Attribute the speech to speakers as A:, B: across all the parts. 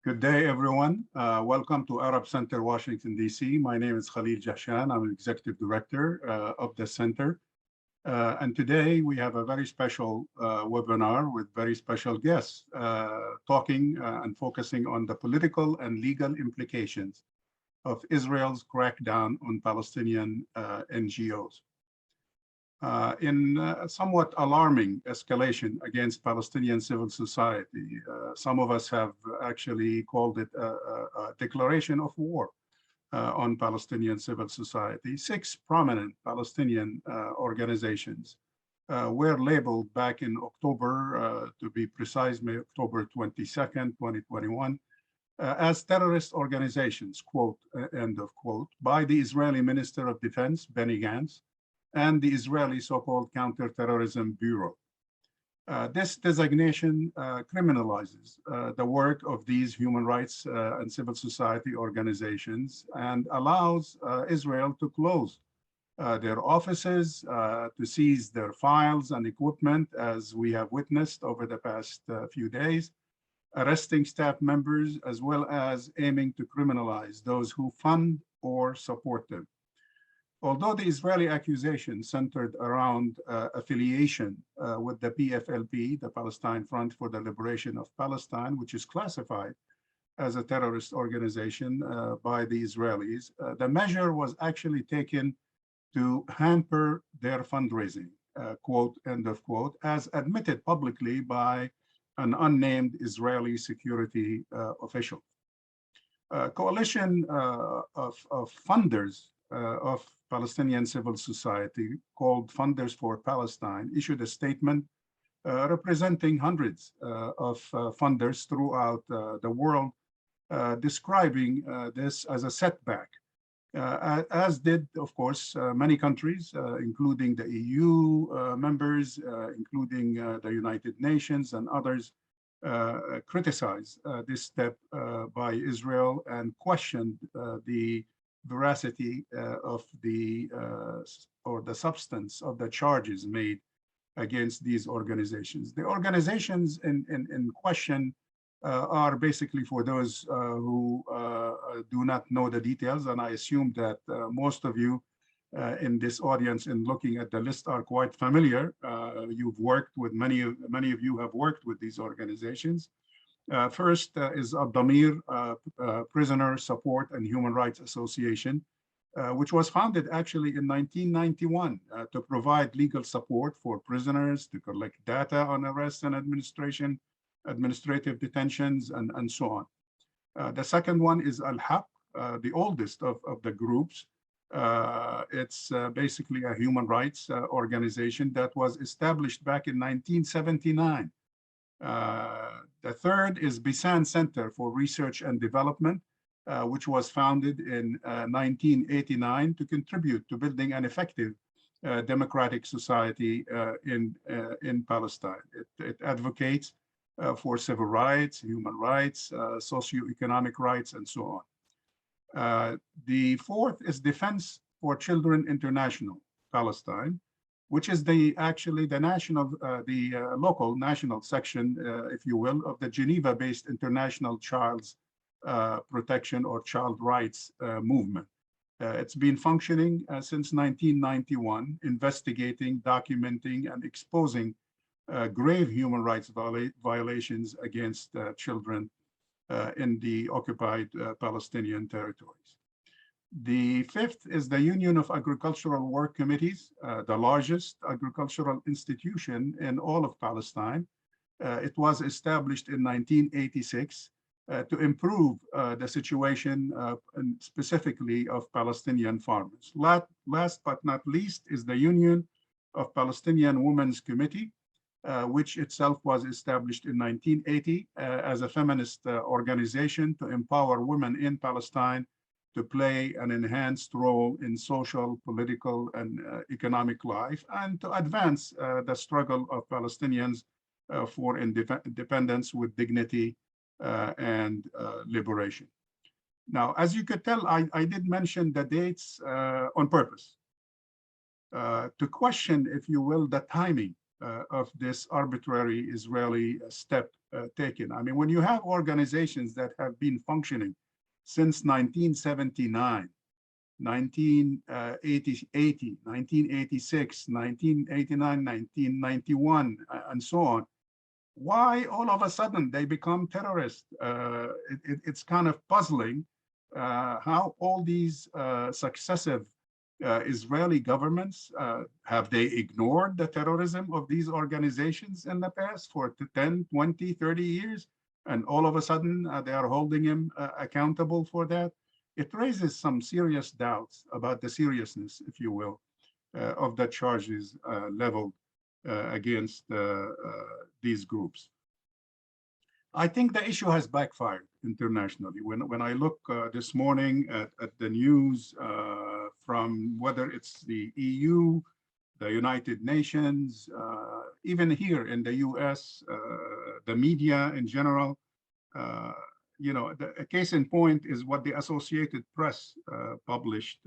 A: Good day, everyone. Welcome to Arab Center, Washington, D.C. My name is Khalil Jahshan. I'm an executive director of the center. And today we have a very special webinar with very special guests talking and focusing on the political and legal implications of Israel's crackdown on Palestinian NGOs. In somewhat alarming escalation against Palestinian civil society. Some of us have actually called it a declaration of war on Palestinian civil society. 6 prominent Palestinian organizations were labeled back in October, to be precise, October 22nd, 2021, as terrorist organizations, quote, end of quote, by the Israeli Minister of Defense, Benny Gantz, and the Israeli so-called Counterterrorism Bureau. This designation criminalizes the work of these human rights and civil society organizations and allows Israel to close their offices, to seize their files and equipment, as we have witnessed over the past few days, arresting staff members, as well as aiming to criminalize those who fund or support them. Although the Israeli accusation centered around affiliation with the PFLP, the Palestine Front for the Liberation of Palestine, which is classified as a terrorist organization by the Israelis, the measure was actually taken to hamper their fundraising, quote, end of quote, as admitted publicly by an unnamed Israeli security official. A coalition of funders of Palestinian civil society called Funders for Palestine issued a statement representing hundreds of funders throughout the world, describing this as a setback, as did, of course, many countries, including the EU members, including the United Nations and others, criticized this step by Israel and questioned the veracity of the substance of the charges made against these organizations. The organizations in question are basically, for those who do not know the details, and I assume that most of you in this audience, in looking at the list, are quite familiar. You've worked with many of you have worked with these organizations. First is Addameer, Prisoner Support and Human Rights Association, which was founded actually in 1991 to provide legal support for prisoners, to collect data on arrests and administrative detentions, and so on. The second one is Al-Haq, the oldest of the groups. It's basically a human rights organization that was established back in 1979. The third is Bisan Center for Research and Development, which was founded in 1989 to contribute to building an effective democratic society in Palestine. It advocates for civil rights, human rights, socioeconomic rights, and so on. The fourth is Defense for Children International, Palestine, which is actually the local national section, if you will, of the Geneva-based International Child's Protection or Child Rights movement. It's been functioning since 1991, investigating, documenting, and exposing grave human rights violations against children in the occupied Palestinian territories. The fifth is the Union of Agricultural Work Committees, the largest agricultural institution in all of Palestine. It was established in 1986 to improve the situation specifically of Palestinian farmers. Last but not least is the Union of Palestinian Women's Committee, which itself was established in 1980 as a feminist organization to empower women in Palestine to play an enhanced role in social, political, and economic life, and to advance the struggle of Palestinians for independence with dignity and liberation. Now, as you could tell, I did mention the dates on purpose to question, if you will, the timing of this arbitrary Israeli step taken. I mean, when you have organizations that have been functioning since 1979, 1980, 1986, 1989, 1991, and so on, why all of a sudden they become terrorists? It's kind of puzzling how all these successive Israeli governments, have they ignored the terrorism of these organizations in the past for 10, 20, 30 years? And all of a sudden they are holding him accountable for that? It raises some serious doubts about the seriousness, if you will, of the charges leveled against these groups. I think the issue has backfired internationally. When I look this morning at the news from whether it's the EU, the United Nations, even here in the US, the media in general, you know, a case in point is what the Associated Press published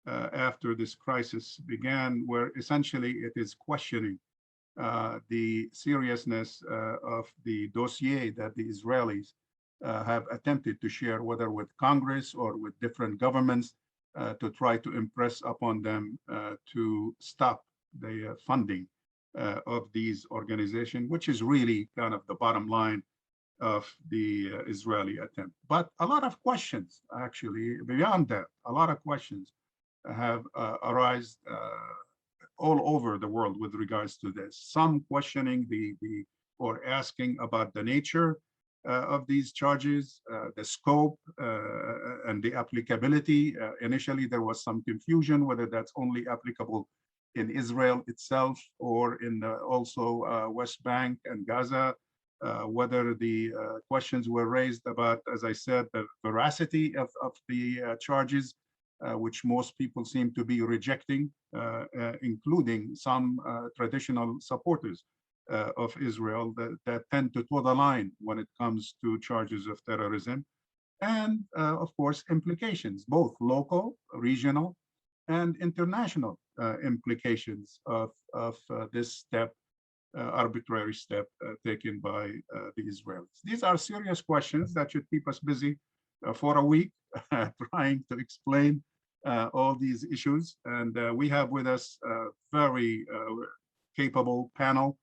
A: after this crisis began, where essentially it is questioning the seriousness of the dossier that the Israelis have attempted to share, whether with Congress or with different governments, to try to impress upon them to stop the funding of these organizations, which is really kind of the bottom line of the Israeli attempt. But a lot of questions, actually, beyond that, a lot of questions have arisen all over the world with regards to this. Some questioning or asking about the nature of these charges, the scope and the applicability. Initially, there was some confusion whether that's only applicable in Israel itself or in also West Bank and Gaza, whether the questions were raised about, as I said, the veracity of the charges, which most people seem to be rejecting, including some traditional supporters of Israel that tend to toe the line when it comes to charges of terrorism. And of course, implications, both local, regional, and international implications of this step, arbitrary step taken by the Israelis. These are serious questions that should keep us busy for a week, trying to explain all these issues. And we have with us a very capable panel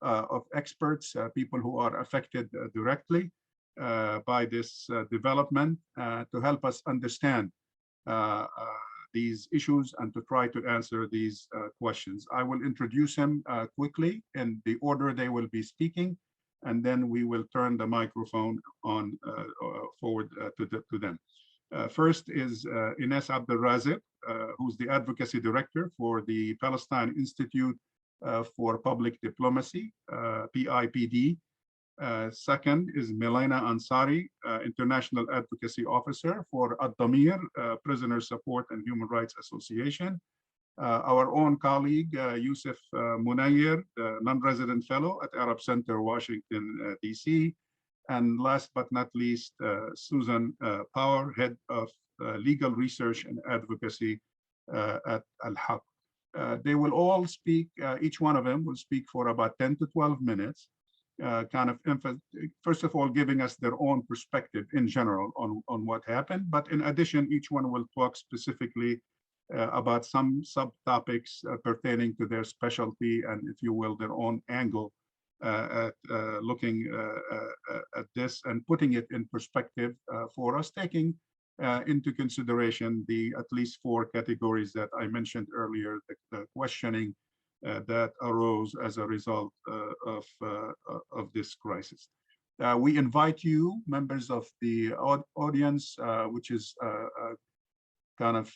A: of experts, people who are affected directly by this development, to help us understand these issues and to try to answer these questions. I will introduce them quickly in the order they will be speaking, and then we will turn the microphone on forward to them. First is Inès Abdel Razek, who's the Advocacy Director for the Palestine Institute for Public Diplomacy, PIPD. Second is Milena Ansari, International Advocacy Officer for Addameer, Prisoner Support and Human Rights Association. Our own colleague, Yousef Munayyer, non-resident fellow at Arab Center, Washington, DC. And last but not least, Susan Power, Head of Legal Research and Advocacy at Al-Haq. They will all speak, each one of them will speak for about 10 to 12 minutes, kind of first of all, giving us their own perspective in general on what happened. But in addition, each one will talk specifically about some subtopics pertaining to their specialty and, if you will, their own angle at looking at this and putting it in perspective for us, taking into consideration the at least 4 categories that I mentioned earlier, the questioning that arose as a result of this crisis. We invite you, members of the audience, which is kind of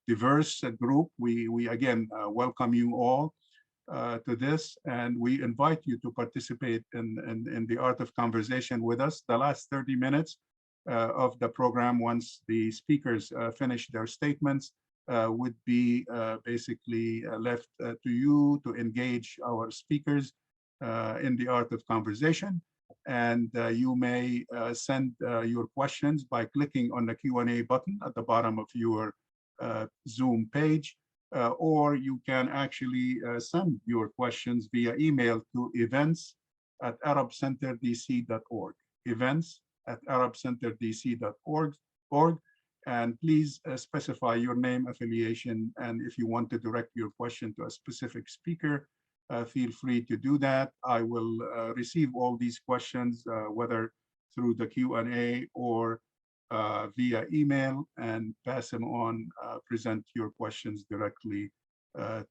A: diverse group. We again welcome you all to this, and we invite you to participate in the art of conversation with us. The last 30 minutes of the program, once the speakers finish their statements, would be basically left to you to engage our speakers in the art of conversation. And you may send your questions by clicking on the Q&A button at the bottom of your Zoom page. or you can actually send your questions via email to events@arabcenterdc.org, events@arabcenterdc.org, and please specify your name, affiliation, and if you want to direct your question to a specific speaker, feel free to do that. I will receive all these questions, whether through the Q&A or via email, and pass them on, present your questions directly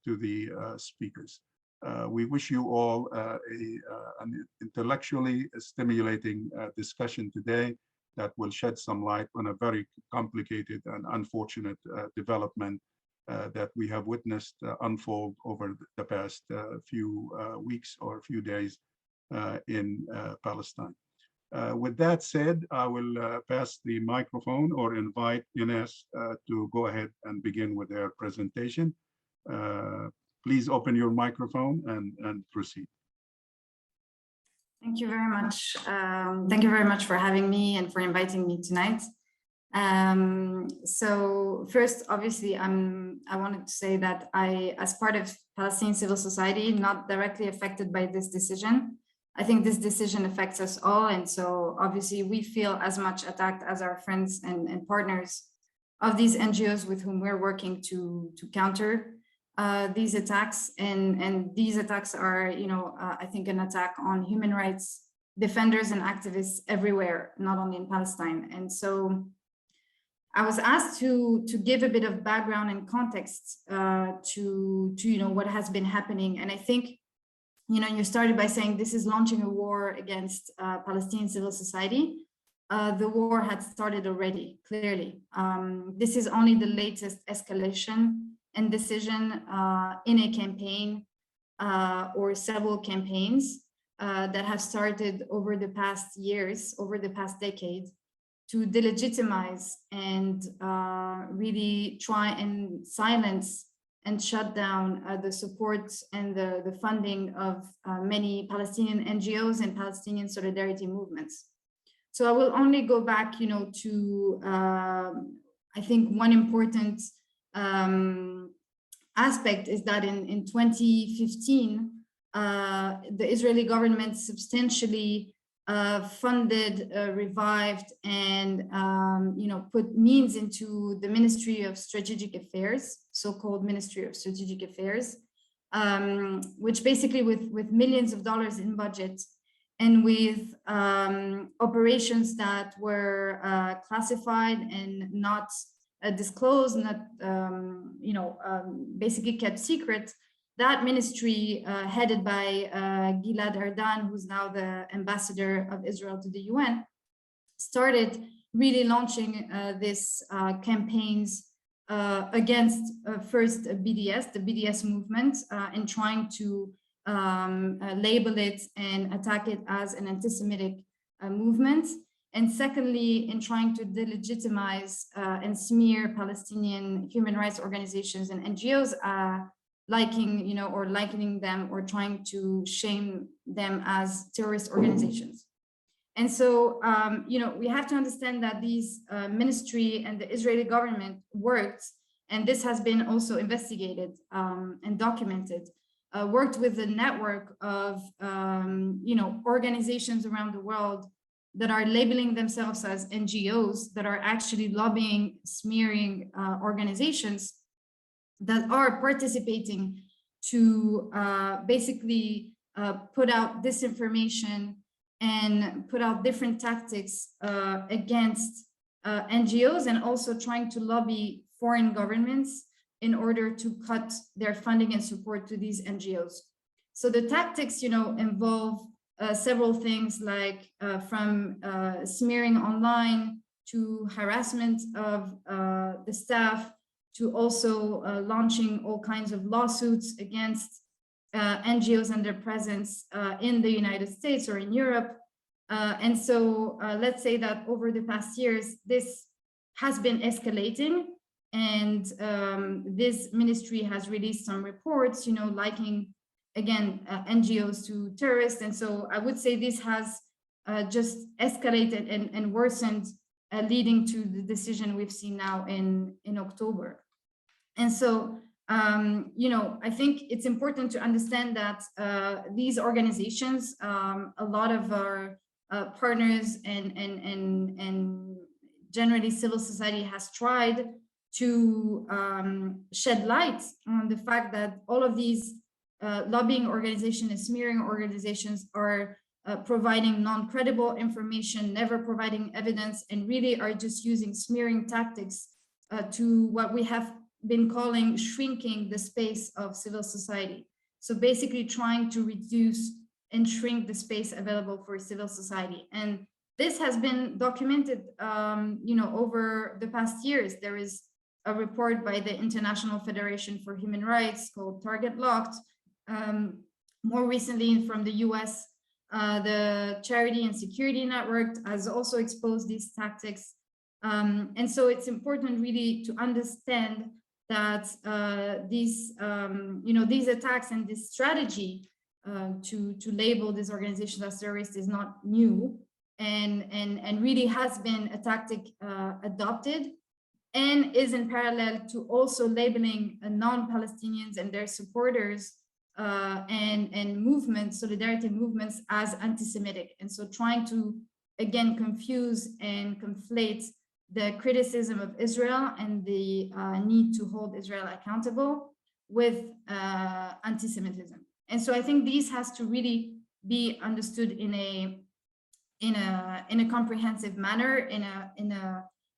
A: to the speakers. We wish you all an intellectually stimulating discussion today that will shed some light on a very complicated and unfortunate development that we have witnessed unfold over the past few weeks or few days in Palestine. With that said, I will pass the microphone or invite Inès to go ahead and begin with their presentation. Please open your microphone and proceed.
B: Thank you very much. Thank you very much for having me and for inviting me tonight. So first, obviously, I wanted to say that I, as part of Palestinian civil society, not directly affected by this decision. I think this decision affects us all. And so obviously we feel as much attacked as our friends and partners of these NGOs with whom we're working to counter these attacks. And these attacks are, I think an attack on human rights defenders and activists everywhere, not only in Palestine. And so I was asked to give a bit of background and context to what has been happening. And I think, you started by saying this is launching a war against Palestinian civil society. The war had started already, clearly. This is only the latest escalation and decision in a campaign or several campaigns that have started over the past years, over the past decade, to delegitimize and really try and silence and shut down the support and the funding of many Palestinian NGOs and Palestinian solidarity movements. So I will only go back, to I think one important aspect is that in 2015, the Israeli government substantially funded, revived, and put means into the Ministry of Strategic Affairs, so-called Ministry of Strategic Affairs, which basically with millions of dollars in budget and with operations that were classified and not disclosed, not basically kept secret. That ministry, headed by Gilad Erdan, who's now the ambassador of Israel to the UN, started really launching this campaigns against first BDS, the BDS movement, and trying to label it and attack it as an anti-Semitic movement. And secondly, in trying to delegitimize and smear Palestinian human rights organizations and NGOs, likening them or trying to shame them as terrorist organizations. And so, we have to understand that these ministry and the Israeli government worked, and this has been also investigated and documented, worked with a network of, organizations around the world that are labeling themselves as NGOs, that are actually lobbying, smearing organizations that are participating to basically put out disinformation and put out different tactics against NGOs, and also trying to lobby foreign governments in order to cut their funding and support to these NGOs. So the tactics, involve several things, like from smearing online to harassment of the staff, to also launching all kinds of lawsuits against NGOs and their presence in the United States or in Europe. And so let's say that over the past years, this has been escalating, and this ministry has released some reports, liking, again, NGOs to terrorists. And so I would say this has just escalated and worsened, leading to the decision we've seen now in October. And so I think it's important to understand that these organizations, a lot of our partners and generally civil society has tried to shed light on the fact that all of these lobbying organizations and smearing organizations are providing non-credible information, never providing evidence, and really are just using smearing tactics to what we have been calling shrinking the space of civil society. So basically trying to reduce and shrink the space available for civil society. And this has been documented, over the past years. There is a report by the International Federation for Human Rights called Target Locked. More recently from the US, the Charity and Security Network has also exposed these tactics. And so it's important really to understand that these attacks and this strategy to label these organizations as terrorists is not new, and really has been a tactic adopted, and is in parallel to also labeling non-Palestinians and their supporters and movements, solidarity movements, as anti-Semitic. And so trying to, again, confuse and conflate the criticism of Israel and the need to hold Israel accountable with anti-Semitism. And so I think these has to really be understood in a comprehensive manner,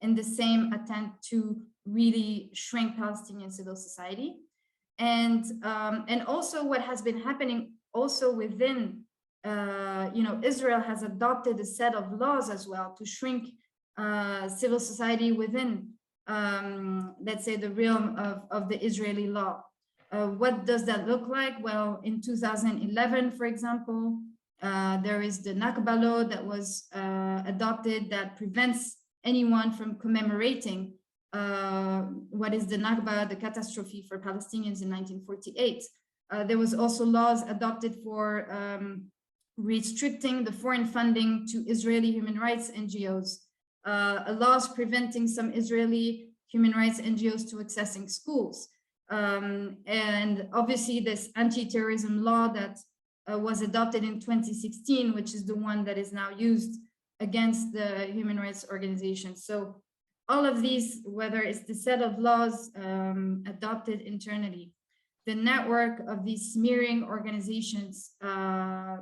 B: in the same attempt to really shrink Palestinian civil society. And also what has been happening also within, Israel has adopted a set of laws as well to shrink civil society within, let's say, the realm of the Israeli law. What does that look like? Well, in 2011, for example, there is the Nakba law that was adopted that prevents anyone from commemorating what is the Nakba, the catastrophe for Palestinians in 1948. There was also laws adopted for restricting the foreign funding to Israeli human rights NGOs, laws preventing some Israeli human rights NGOs to accessing schools. And obviously this anti-terrorism law that was adopted in 2016, which is the one that is now used against the human rights organizations. So all of these, whether it's the set of laws adopted internally, the network of these smearing organizations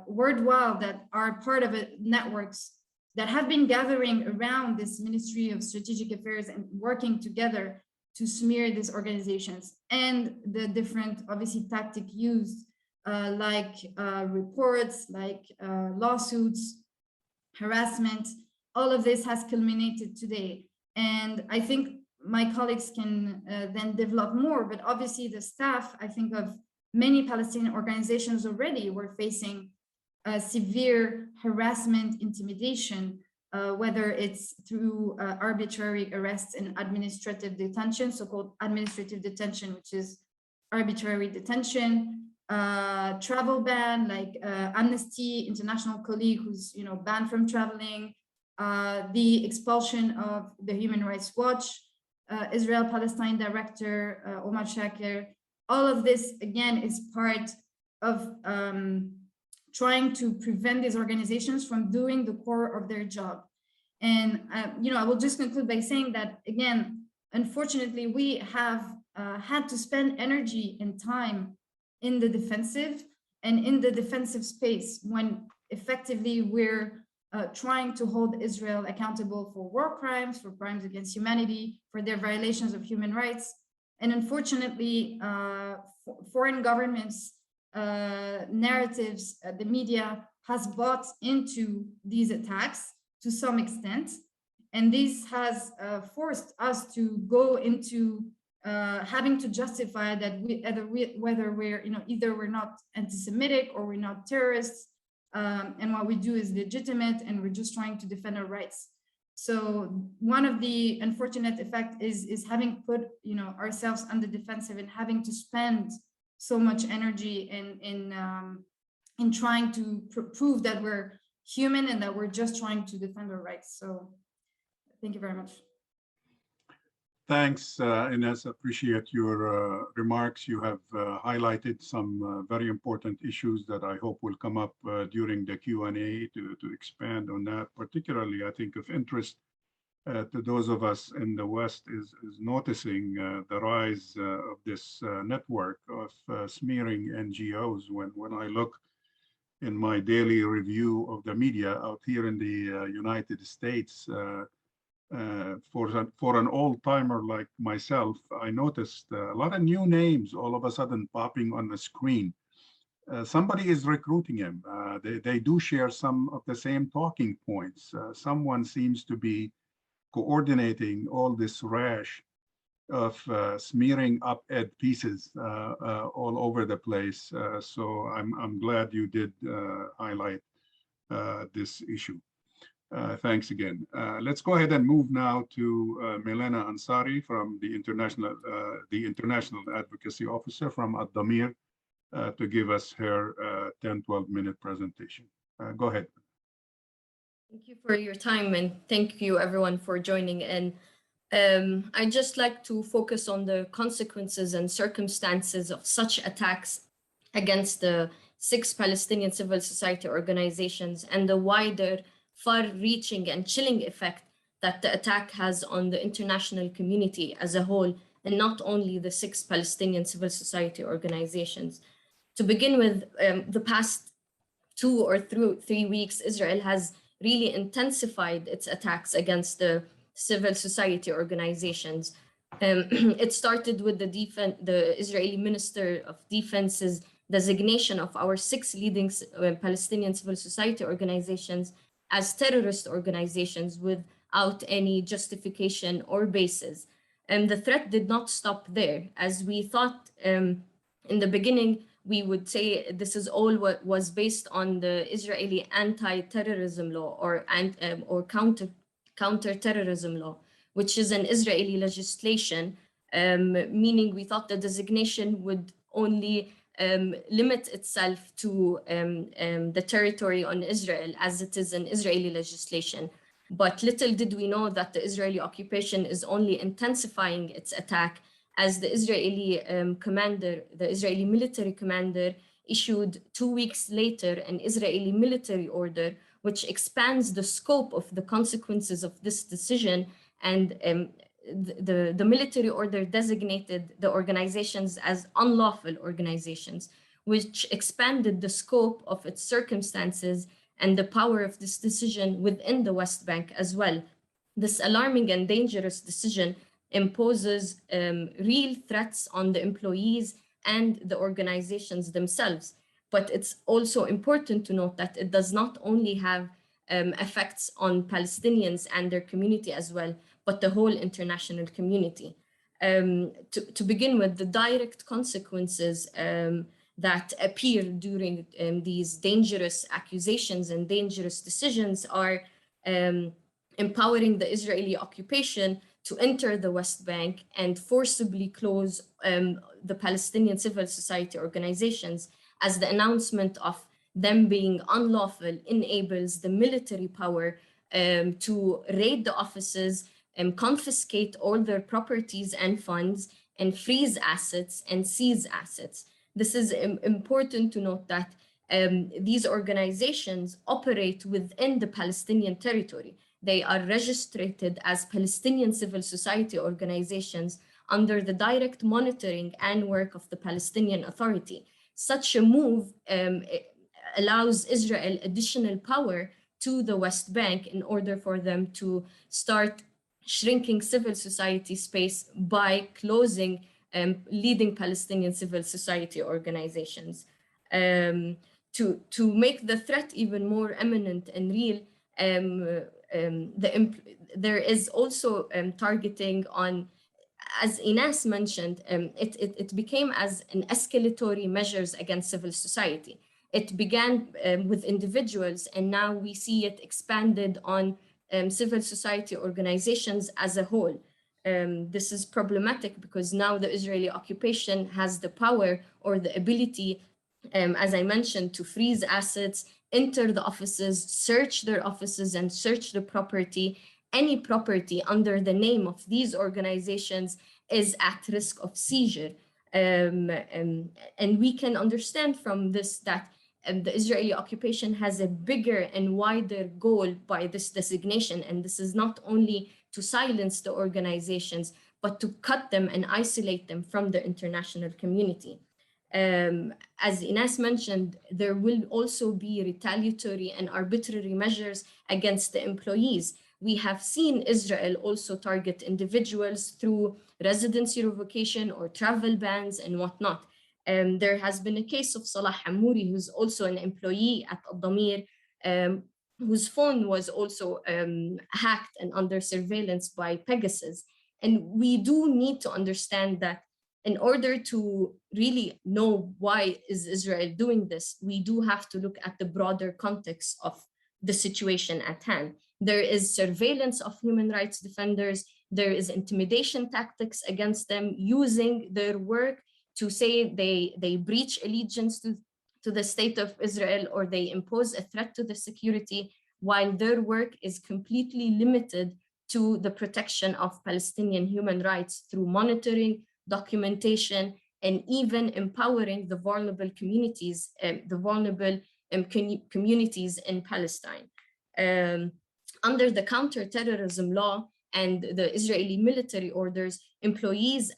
B: worldwide that are part of networks that have been gathering around this Ministry of Strategic Affairs and working together to smear these organizations, and the different, obviously, tactic used, like reports, like lawsuits, harassment. All of this has culminated today. And I think my colleagues can then develop more, but obviously the staff, I think, of many Palestinian organizations already were facing severe harassment, intimidation, whether it's through arbitrary arrests and administrative detention, so-called administrative detention, which is arbitrary detention, travel ban, like Amnesty International colleague who's banned from traveling, the expulsion of the Human Rights Watch, Israel-Palestine director, Omar Shaker. All of this, again, is part of trying to prevent these organizations from doing the core of their job. And, I will just conclude by saying that, again, unfortunately, we have had to spend energy and time in the defensive and in the defensive space when effectively we're trying to hold Israel accountable for war crimes, for crimes against humanity, for their violations of human rights. And unfortunately, foreign governments, narratives, the media has bought into these attacks to some extent. And this has forced us to go into having to justify that whether we're, either we're not anti-Semitic or we're not terrorists, and what we do is legitimate and we're just trying to defend our rights. So one of the unfortunate effects is having put ourselves on the defensive and having to spend so much energy in trying to prove that we're human and that we're just trying to defend our rights. So thank you very much.
A: Thanks, Inès. Appreciate your remarks. You have highlighted some very important issues that I hope will come up during the Q&A to expand on that. Particularly, I think of interest to those of us in the West is noticing the rise of this network of smearing NGOs. When I look in my daily review of the media out here in the United States, for an old-timer like myself, I noticed a lot of new names all of a sudden popping on the screen. Somebody is recruiting him. They do share some of the same talking points. Someone seems to be coordinating all this rash of smearing op-ed pieces all over the place. So I'm glad you did highlight this issue. Thanks again. Let's go ahead and move now to Milena Ansari from the International Advocacy Officer from Addameer to give us her 10-12-minute presentation. Go ahead.
C: Thank you for your time, and thank you everyone for joining in. I'd just like to focus on the consequences and circumstances of such attacks against the 6 Palestinian civil society organizations and the wider, far-reaching and chilling effect that the attack has on the international community as a whole, and not only the 6 Palestinian civil society organizations. To begin with, the past 2 or 3 weeks, Israel has really intensified its attacks against the civil society organizations. It started with the Israeli Minister of Defense's designation of our 6 leading Palestinian civil society organizations as terrorist organizations without any justification or basis. And the threat did not stop there. As we thought in the beginning, we would say this is all what was based on the Israeli anti-terrorism law or counter-terrorism law, which is an Israeli legislation, meaning we thought the designation would only limit itself to the territory on Israel, as it is an Israeli legislation. But little did we know that the Israeli occupation is only intensifying its attack, as the Israeli the Israeli military commander issued 2 weeks later an Israeli military order which expands the scope of the consequences of this decision, and the military order designated the organizations as unlawful organizations, which expanded the scope of its circumstances and the power of this decision within the West Bank as well. This alarming and dangerous decision imposes real threats on the employees and the organizations themselves. But it's also important to note that it does not only have effects on Palestinians and their community as well, but the whole international community. To begin with, the direct consequences that appear during these dangerous accusations and dangerous decisions are empowering the Israeli occupation to enter the West Bank and forcibly close the Palestinian civil society organizations, as the announcement of them being unlawful enables the military power to raid the offices and confiscate all their properties and funds and freeze assets and seize assets. This is important to note that these organizations operate within the Palestinian territory. They are registered as Palestinian civil society organizations under the direct monitoring and work of the Palestinian Authority. Such a move allows Israel additional power to the West Bank in order for them to start shrinking civil society space by closing leading Palestinian civil society organizations. To make the threat even more imminent and real, there is also targeting on, as Inès mentioned, it became as an escalatory measures against civil society. It began with individuals, and now we see it expanded on civil society organizations as a whole. This is problematic because now the Israeli occupation has the power or the ability, as I mentioned, to freeze assets, enter the offices, search their offices and search the property, any property under the name of these organizations is at risk of seizure. And we can understand from this that the Israeli occupation has a bigger and wider goal by this designation. And this is not only to silence the organizations, but to cut them and isolate them from the international community. As Inès mentioned, there will also be retaliatory and arbitrary measures against the employees. We have seen Israel also target individuals through residency revocation or travel bans and whatnot. There has been a case of Salah Hamouri, who's also an employee at Addameer, whose phone was also hacked and under surveillance by Pegasus. And we do need to understand that in order to really know why is Israel doing this, we do have to look at the broader context of the situation at hand. There is surveillance of human rights defenders. There is intimidation tactics against them, using their work to say they breach allegiance to the state of Israel, or they impose a threat to the security, while their work is completely limited to the protection of Palestinian human rights through monitoring, documentation, and even empowering the vulnerable communities, communities in Palestine. Under the counterterrorism law and the Israeli military orders, employees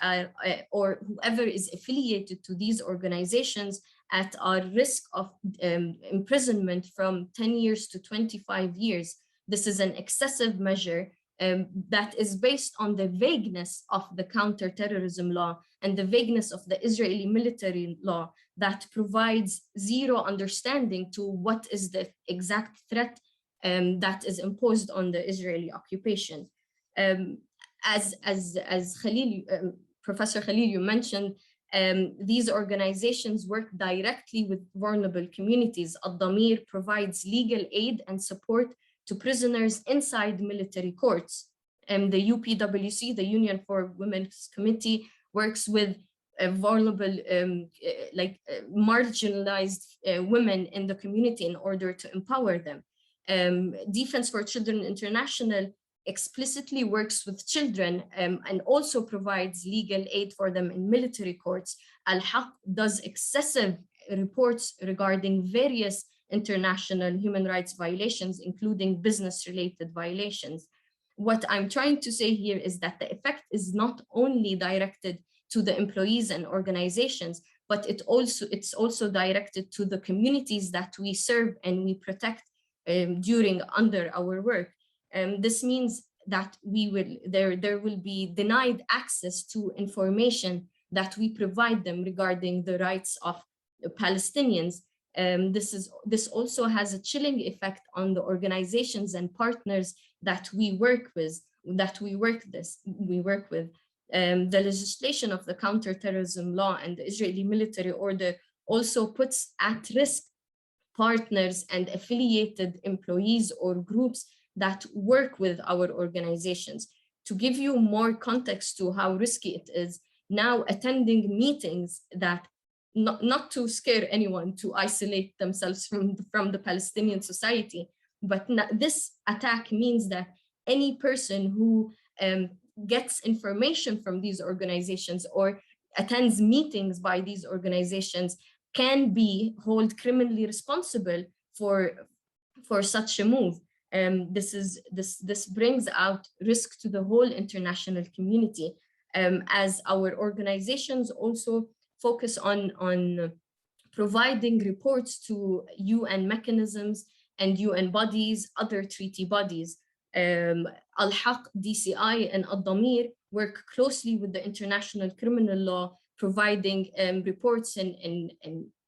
C: or whoever is affiliated to these organizations are at risk of imprisonment from 10 years to 25 years. This is an excessive measure that is based on the vagueness of the counterterrorism law and the vagueness of the Israeli military law that provides zero understanding to what is the exact threat that is imposed on the Israeli occupation. As Khalil, Professor Khalil, you mentioned, these organizations work directly with vulnerable communities. Addameer provides legal aid and support to prisoners inside military courts. The UPWC, the Union for Women's Committee, works with vulnerable, marginalized women in the community in order to empower them. Defense for Children International explicitly works with children and also provides legal aid for them in military courts. Al-Haq does excessive reports regarding various international human rights violations, including business-related violations. What I'm trying to say here is that the effect is not only directed to the employees and organizations, but it's also directed to the communities that we serve and we protect under our work. This means that there will be denied access to information that we provide them regarding the rights of the Palestinians. This also has a chilling effect on the organizations and partners that we work with. The legislation of the counterterrorism law and the Israeli military order also puts at risk partners and affiliated employees or groups that work with our organizations. To give you more context to how risky it is, now attending meetings that not to scare anyone to isolate themselves from the Palestinian society, but this attack means that any person who gets information from these organizations or attends meetings by these organizations can be held criminally responsible for such a move. This brings out risk to the whole international community, as our organizations also focus on providing reports to UN mechanisms and UN bodies, other treaty bodies. Al-Haq, DCI, and Addameer work closely with the international criminal law, providing reports and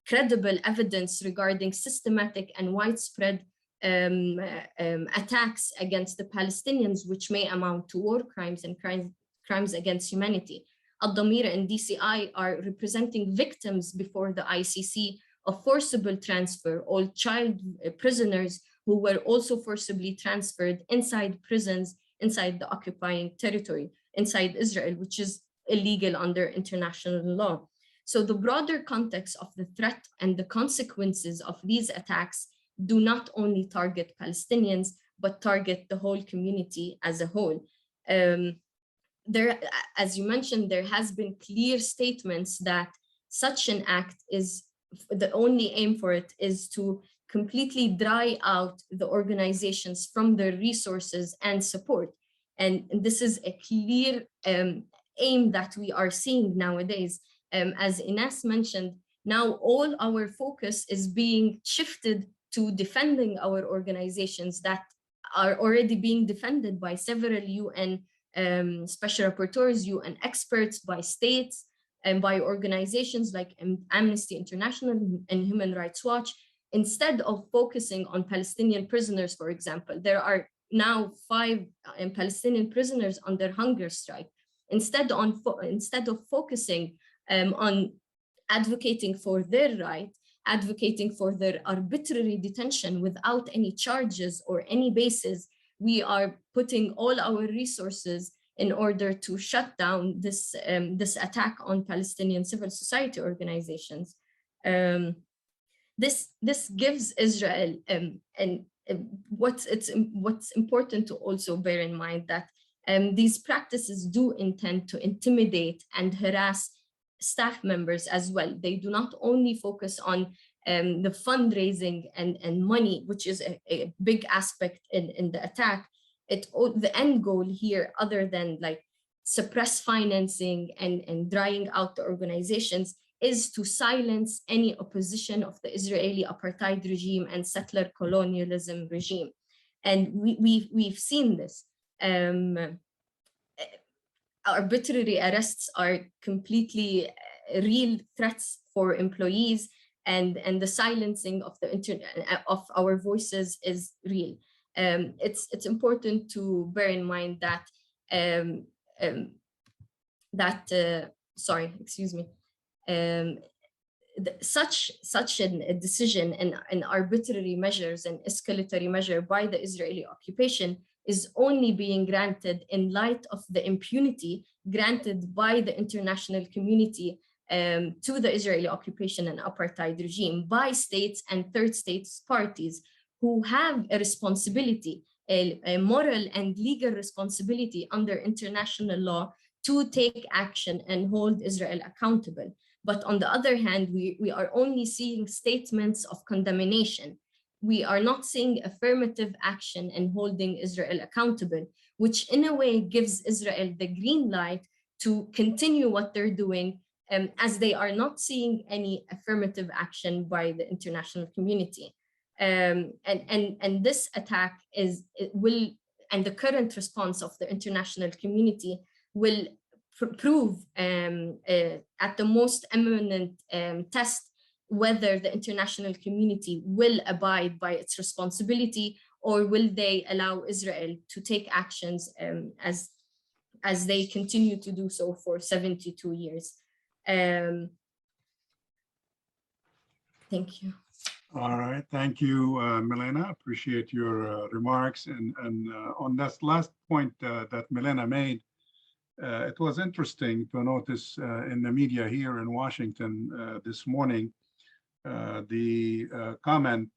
C: credible evidence regarding systematic and widespread attacks against the Palestinians, which may amount to war crimes and crimes against humanity. Addameer and DCI are representing victims before the ICC of forcible transfer, all child prisoners who were also forcibly transferred inside prisons, inside the occupying territory, inside Israel, which is illegal under international law. So the broader context of the threat and the consequences of these attacks do not only target Palestinians, but target the whole community as a whole. As you mentioned, there has been clear statements that such an act is, the only aim for it is to completely dry out the organizations from their resources and support. And this is a clear aim that we are seeing nowadays. As Inès mentioned, now all our focus is being shifted to defending our organizations that are already being defended by several UN special rapporteurs, UN experts, by states, and by organizations like Amnesty International and Human Rights Watch. Instead of focusing on Palestinian prisoners, for example, there are now 5 Palestinian prisoners under hunger strike. Instead of focusing on advocating for their right, advocating for their arbitrary detention without any charges or any basis, we are putting all our resources in order to shut down this attack on Palestinian civil society organizations. This gives Israel, and what's important to also bear in mind that these practices do intend to intimidate and harass staff members as well. They do not only focus on the fundraising and money, which is a big aspect in the attack. The end goal here, other than like suppress financing and drying out the organizations, is to silence any opposition of the Israeli apartheid regime and settler colonialism regime. And we've seen this. Arbitrary arrests are completely real threats for employees, and the silencing of of our voices is real. It's important to bear in mind that such a decision and arbitrary measures and escalatory measure by the Israeli occupation is only being granted in light of the impunity granted by the international community to the Israeli occupation and apartheid regime by states and third states parties who have a responsibility, a moral and legal responsibility under international law to take action and hold Israel accountable. But on the other hand, we are only seeing statements of condemnation. We are not seeing affirmative action and holding Israel accountable, which in a way gives Israel the green light to continue what they're doing, as they are not seeing any affirmative action by the international community. And this attack and the current response of the international community will prove at the most eminent test whether the international community will abide by its responsibility, or will they allow Israel to take actions as they continue to do so for 72 years. Thank you.
A: All right, thank you, Milena. Appreciate your remarks. And on that last point that Milena made, it was interesting to notice in the media here in Washington this morning, the comment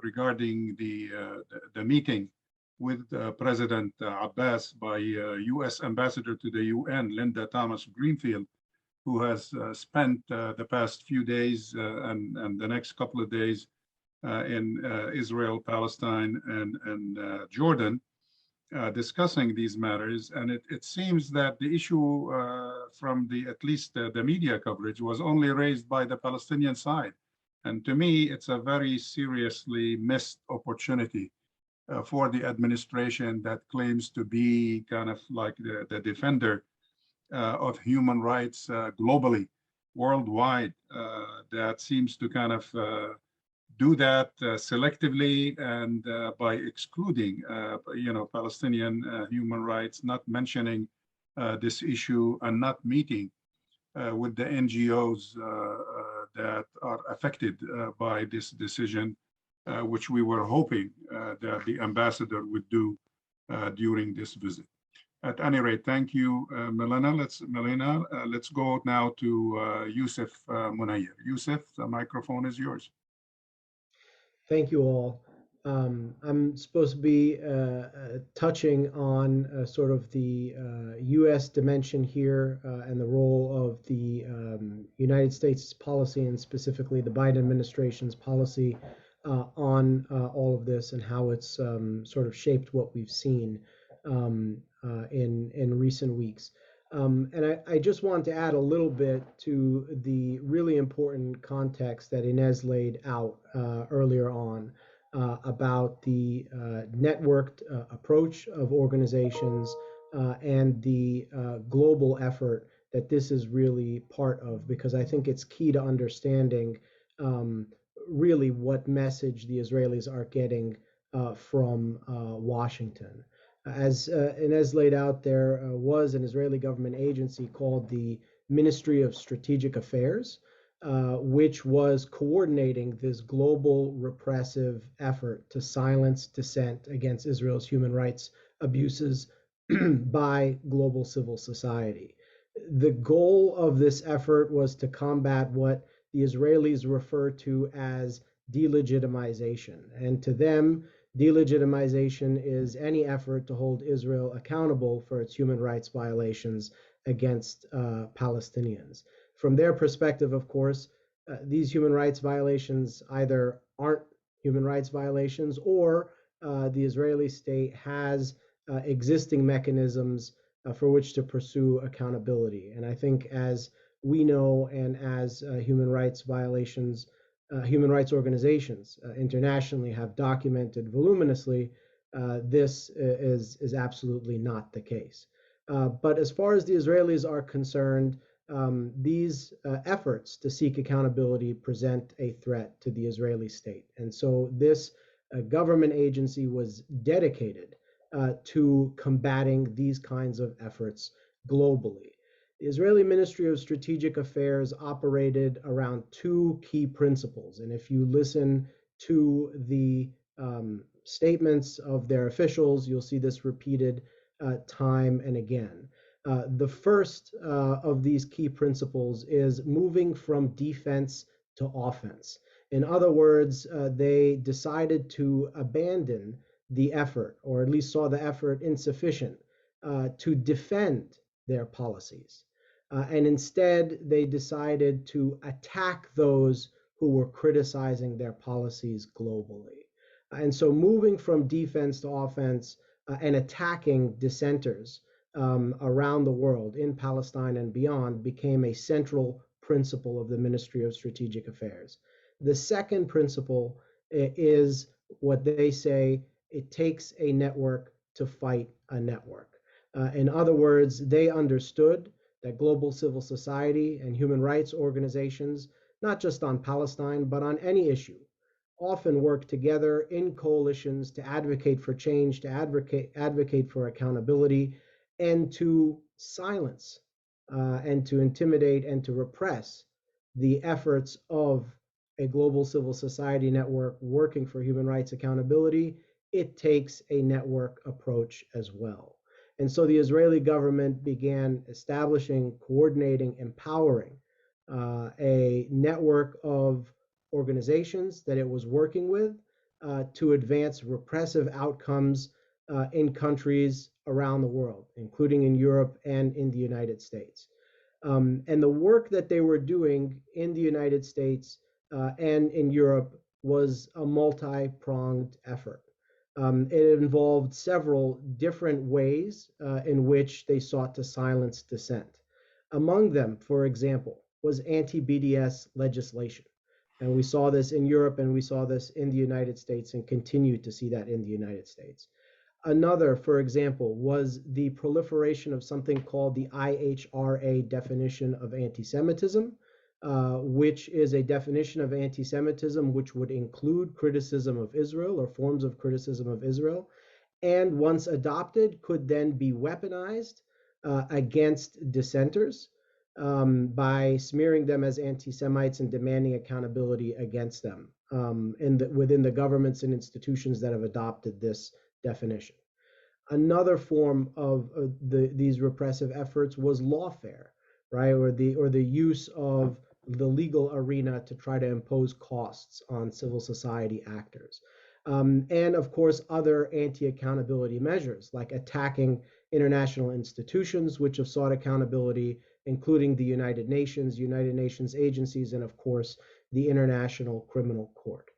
A: regarding the meeting with President Abbas by U.S. Ambassador to the UN, Linda Thomas-Greenfield, who has spent the past few days and the next couple of days in Israel, Palestine, and Jordan, discussing these matters. And it seems that the issue from at least the media coverage was only raised by the Palestinian side. And to me, it's a very seriously missed opportunity for the administration that claims to be kind of like the defender of human rights globally, worldwide, that seems to kind of do that selectively and by excluding, Palestinian human rights, not mentioning this issue and not meeting with the NGOs that are affected by this decision, which we were hoping that the ambassador would do during this visit. At any rate, thank you, Milena. Let's go now to Yousef Munayyer. Yousef, the microphone is yours.
D: Thank you all. I'm supposed to be touching on sort of the U.S. dimension here and the role of the United States policy, and specifically the Biden administration's policy on all of this, and how it's sort of shaped what we've seen in recent weeks. And I just want to add a little bit to the really important context that Inès laid out earlier on about the networked approach of organizations and the global effort that this is really part of, because I think it's key to understanding really what message the Israelis are getting from Washington. As Inès laid out, there was an Israeli government agency called the Ministry of Strategic Affairs, which was coordinating this global repressive effort to silence dissent against Israel's human rights abuses by global civil society. The goal of this effort was to combat what the Israelis refer to as delegitimization. And to them, delegitimization is any effort to hold Israel accountable for its human rights violations against Palestinians. From their perspective, of course, these human rights violations either aren't human rights violations, or the Israeli state has existing mechanisms for which to pursue accountability. And I think, as we know, and as human rights organizations internationally have documented voluminously, this is absolutely not the case. But as far as the Israelis are concerned, these efforts to seek accountability present a threat to the Israeli state. And so this government agency was dedicated to combating these kinds of efforts globally. The Israeli Ministry of Strategic Affairs operated around two key principles. And if you listen to the statements of their officials, you'll see this repeated time and again. The first of these key principles is moving from defense to offense. In other words, they decided to abandon the effort, or at least saw the effort insufficient, to defend their policies. And instead, they decided to attack those who were criticizing their policies globally. And so moving from defense to offense and attacking dissenters around the world, in Palestine and beyond, became a central principle of the Ministry of Strategic Affairs. The second principle is what they say: it takes a network to fight a network. In other words, they understood that global civil society and human rights organizations, not just on Palestine, but on any issue, often work together in coalitions to advocate for change, to advocate for accountability, and to silence and to intimidate and to repress the efforts of a global civil society network working for human rights accountability. It takes a network approach as well. And so the Israeli government began establishing, coordinating, empowering a network of organizations that it was working with to advance repressive outcomes in countries around the world, including in Europe and in the United States. And the work that they were doing in the United States and in Europe was a multi-pronged effort. It involved several different ways in which they sought to silence dissent. Among them, for example, was anti-BDS legislation. And we saw this in Europe, and we saw this in the United States, and continue to see that in the United States. Another, for example, was the proliferation of something called the IHRA definition of anti-Semitism, which is a definition of anti-Semitism which would include criticism of Israel, or forms of criticism of Israel, and once adopted could then be weaponized against dissenters by smearing them as anti-Semites and demanding accountability against them within the governments and institutions that have adopted this definition. Another form of these repressive efforts was lawfare, right, or the use of the legal arena to try to impose costs on civil society actors. and of course other anti-accountability measures like attacking international institutions which have sought accountability, including the United Nations agencies, and of course the International Criminal Court.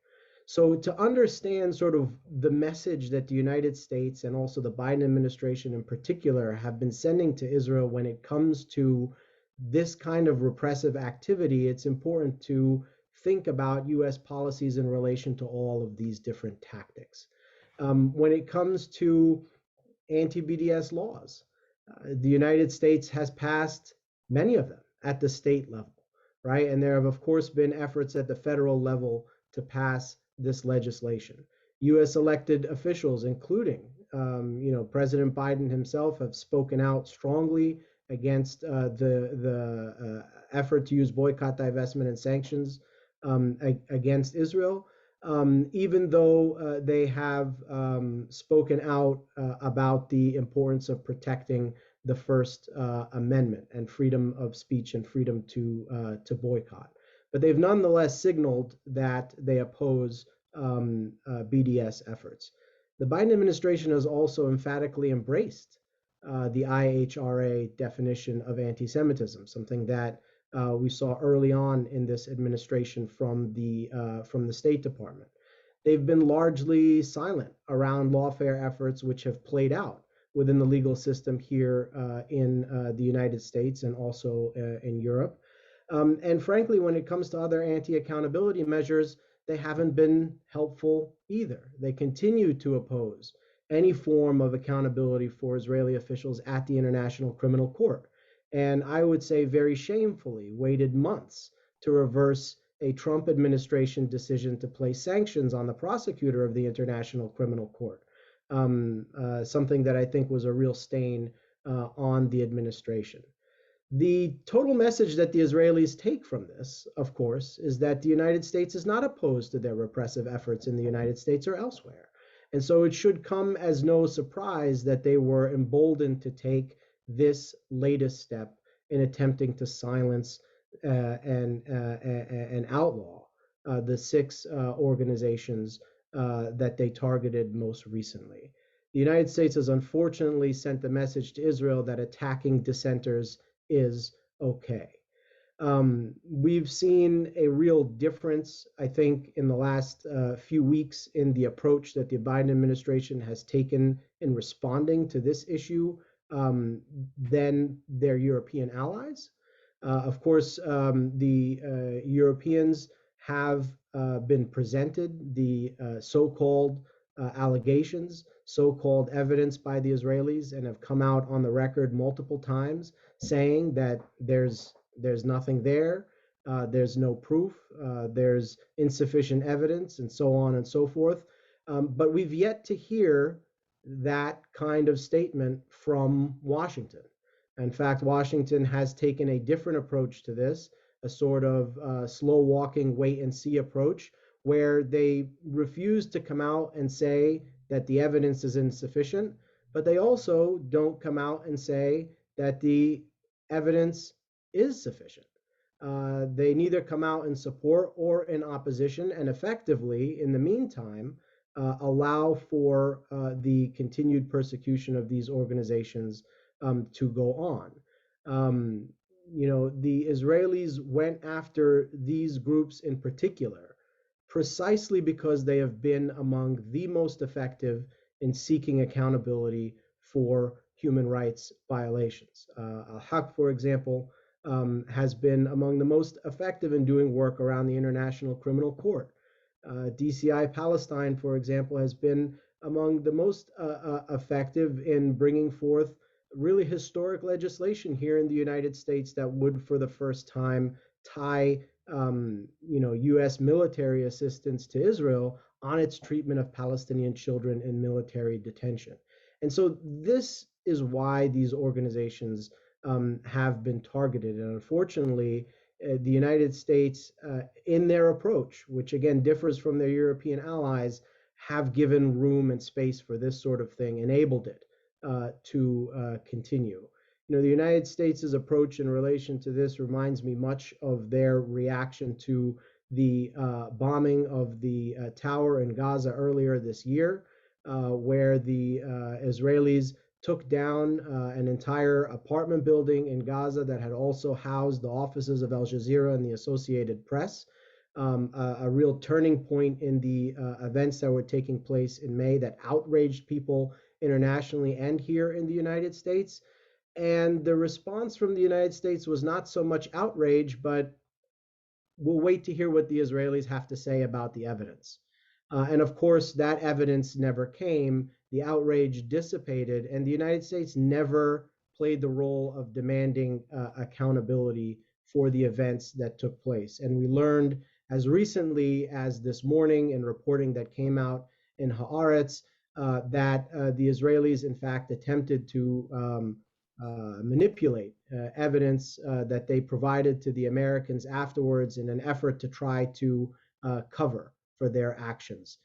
D: So to understand sort of the message that the United States and also the Biden administration in particular have been sending to Israel when it comes to this kind of repressive activity, it's important to think about US policies in relation to all of these different tactics. When it comes to anti-BDS laws, the United States has passed many of them at the state level, right? And there have, of course, been efforts at the federal level to pass this legislation. US elected officials, including President Biden himself, have spoken out strongly against the effort to use boycott, divestment, and sanctions against Israel, even though they have spoken out about the importance of protecting the First Amendment and freedom of speech and freedom to boycott. But they've nonetheless signaled that they oppose BDS efforts. The Biden administration has also emphatically embraced the IHRA definition of anti-Semitism, something that we saw early on in this administration from the State Department. They've been largely silent around lawfare efforts which have played out within the legal system here in the United States and also in Europe. And frankly, when it comes to other anti-accountability measures, they haven't been helpful either. They continue to oppose any form of accountability for Israeli officials at the International Criminal Court. And I would say very shamefully waited months to reverse a Trump administration decision to place sanctions on the prosecutor of the International Criminal Court, something that I think was a real stain on the administration. The total message that the Israelis take from this, of course, is that the United States is not opposed to their repressive efforts in the United States or elsewhere. And so it should come as no surprise that they were emboldened to take this latest step in attempting to silence and outlaw the 6 organizations that they targeted most recently. The United States has unfortunately sent the message to Israel that attacking dissenters is okay. We've seen a real difference, I think, in the last few weeks in the approach that the Biden administration has taken in responding to this issue than their European allies. Of course, the Europeans have been presented the so-called allegations, so-called evidence by the Israelis, and have come out on the record multiple times saying that there's nothing there, there's no proof, there's insufficient evidence, and so on and so forth. But we've yet to hear that kind of statement from Washington. In fact, Washington has taken a different approach to this, a sort of slow walking, wait and see approach, where they refuse to come out and say that the evidence is insufficient, but they also don't come out and say that the evidence is sufficient. They neither come out in support or in opposition, and effectively, in the meantime, allow for the continued persecution of these organizations to go on. The Israelis went after these groups in particular precisely because they have been among the most effective in seeking accountability for human rights violations. Al-Haq, for example, has been among the most effective in doing work around the International Criminal Court. DCI Palestine, for example, has been among the most effective in bringing forth really historic legislation here in the United States that would, for the first time, tie U.S. military assistance to Israel on its treatment of Palestinian children in military detention. And so this is why these organizations have been targeted. And unfortunately, the United States, in their approach, which again differs from their European allies, have given room and space for this sort of thing, enabled it to continue. The United States' approach in relation to this reminds me much of their reaction to the bombing of the tower in Gaza earlier this year, where the Israelis took down an entire apartment building in Gaza that had also housed the offices of Al Jazeera and the Associated Press. A real turning point in the events that were taking place in May that outraged people internationally and here in the United States. And the response from the United States was not so much outrage, but we'll wait to hear what the Israelis have to say about the evidence. And of course, that evidence never came. The outrage dissipated, and the United States never played the role of demanding accountability for the events that took place. And we learned as recently as this morning in reporting that came out in Haaretz that the Israelis, in fact, attempted to manipulate evidence that they provided to the Americans afterwards in an effort to try to cover for their actions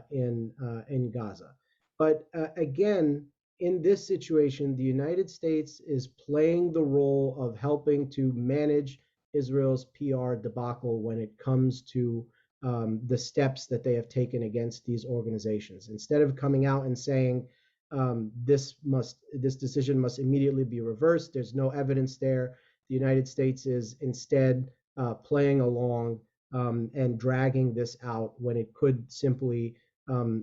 D: in Gaza. But again, in this situation, the United States is playing the role of helping to manage Israel's PR debacle when it comes to the steps that they have taken against these organizations. Instead of coming out and saying this decision must immediately be reversed, there's no evidence there, the United States is instead playing along and dragging this out when it could simply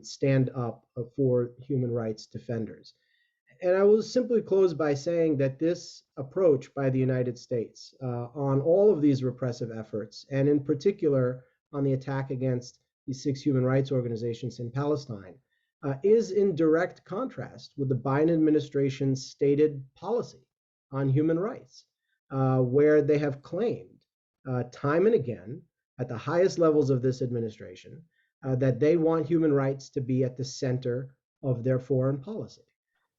D: stand up for human rights defenders. And I will simply close by saying that this approach by the United States on all of these repressive efforts, and in particular on the attack against these 6 human rights organizations in Palestine, is in direct contrast with the Biden administration's stated policy on human rights, where they have claimed time and again at the highest levels of this administration that they want human rights to be at the center of their foreign policy.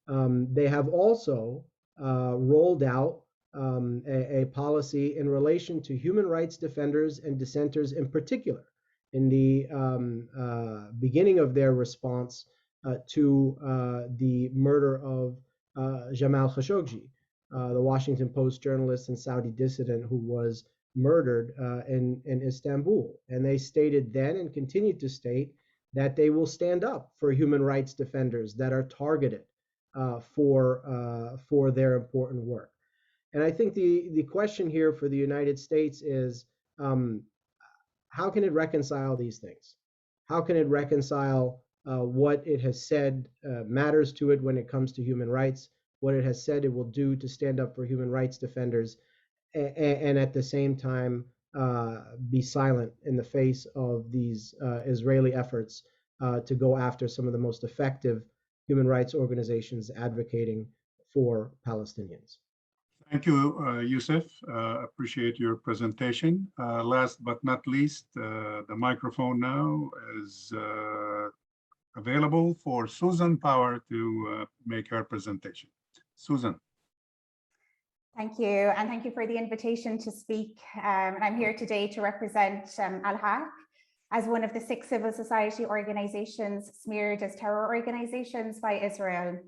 D: They have also rolled out a policy in relation to human rights defenders and dissenters in particular. In the beginning of their response to the murder of Jamal Khashoggi, the Washington Post journalist and Saudi dissident who was murdered in Istanbul. And they stated then and continue to state that they will stand up for human rights defenders that are targeted for their important work. And I think the question here for the United States is, how can it reconcile these things? How can it reconcile what it has said matters to it when it comes to human rights, what it has said it will do to stand up for human rights defenders, and at the same time be silent in the face of these Israeli efforts to go after some of the most effective human rights organizations advocating for Palestinians.
A: Thank you, Yousef. Appreciate your presentation. Last but not least, the microphone now is available for Susan Power to make her presentation. Susan.
E: Thank you, and thank you for the invitation to speak. I'm here today to represent Al-Haq as one of the 6 civil society organizations smeared as terror organizations by Israel.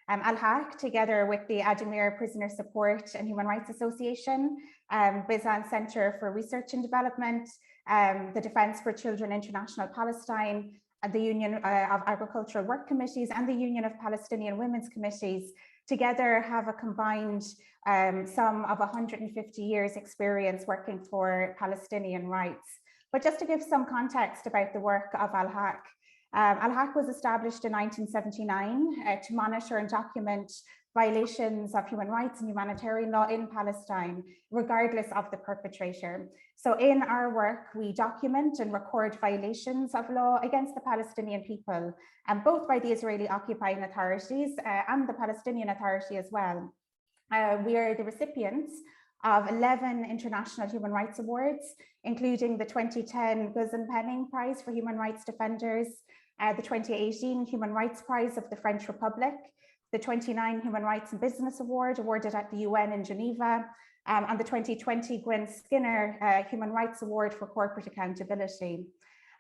E: Al-Haq, together with the Addameer Prisoner Support and Human Rights Association, Bizan Center for Research and Development, the Defense for Children International Palestine, and the Union of Agricultural Work Committees and the Union of Palestinian Women's Committees together have a combined sum of 150 years experience working for Palestinian rights. But just to give some context about the work of Al-Haq, Al-Haq was established in 1979 to monitor and document violations of human rights and humanitarian law in Palestine, regardless of the perpetrator. So in our work, we document and record violations of law against the Palestinian people, both by the Israeli occupying authorities and the Palestinian Authority as well. We are the recipients of 11 international human rights awards, including the 2010 Guggenheim Prize for Human Rights Defenders, the 2018 Human Rights Prize of the French Republic, the 29 Human Rights and Business Award awarded at the UN in Geneva, and the 2020 Gwen Skinner Human Rights Award for Corporate Accountability.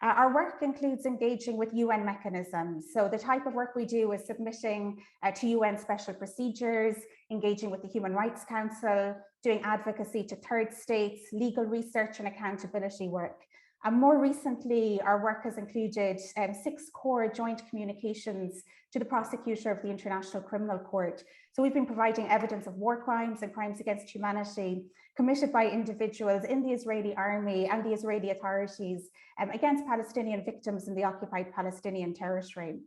E: Our work includes engaging with UN mechanisms. So the type of work we do is submitting to UN special procedures, engaging with the Human Rights Council, doing advocacy to third states, legal research and accountability work. And more recently, our work has included 6 core joint communications to the prosecutor of the International Criminal Court. So we've been providing evidence of war crimes and crimes against humanity committed by individuals in the Israeli army and the Israeli authorities against Palestinian victims in the occupied Palestinian territory.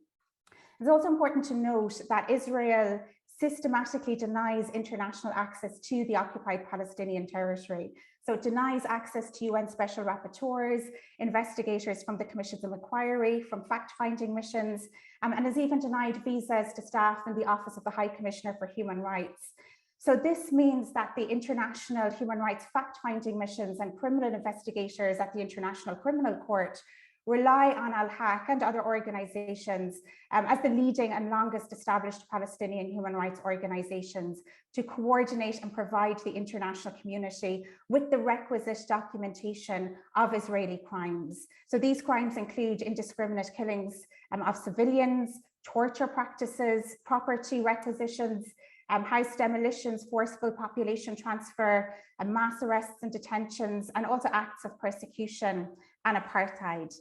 E: It's also important to note that Israel systematically denies international access to the occupied Palestinian territory. So it denies access to UN special rapporteurs, investigators from the commissions of inquiry, from fact-finding missions, and has even denied visas to staff in the Office of the High Commissioner for Human Rights. So this means that the international human rights fact-finding missions and criminal investigators at the International Criminal Court rely on Al-Haq and other organizations as the leading and longest established Palestinian human rights organizations to coordinate and provide the international community with the requisite documentation of Israeli crimes. So these crimes include indiscriminate killings of civilians, torture practices, property requisitions, house demolitions, forcible population transfer, mass arrests and detentions, and also acts of persecution and apartheid.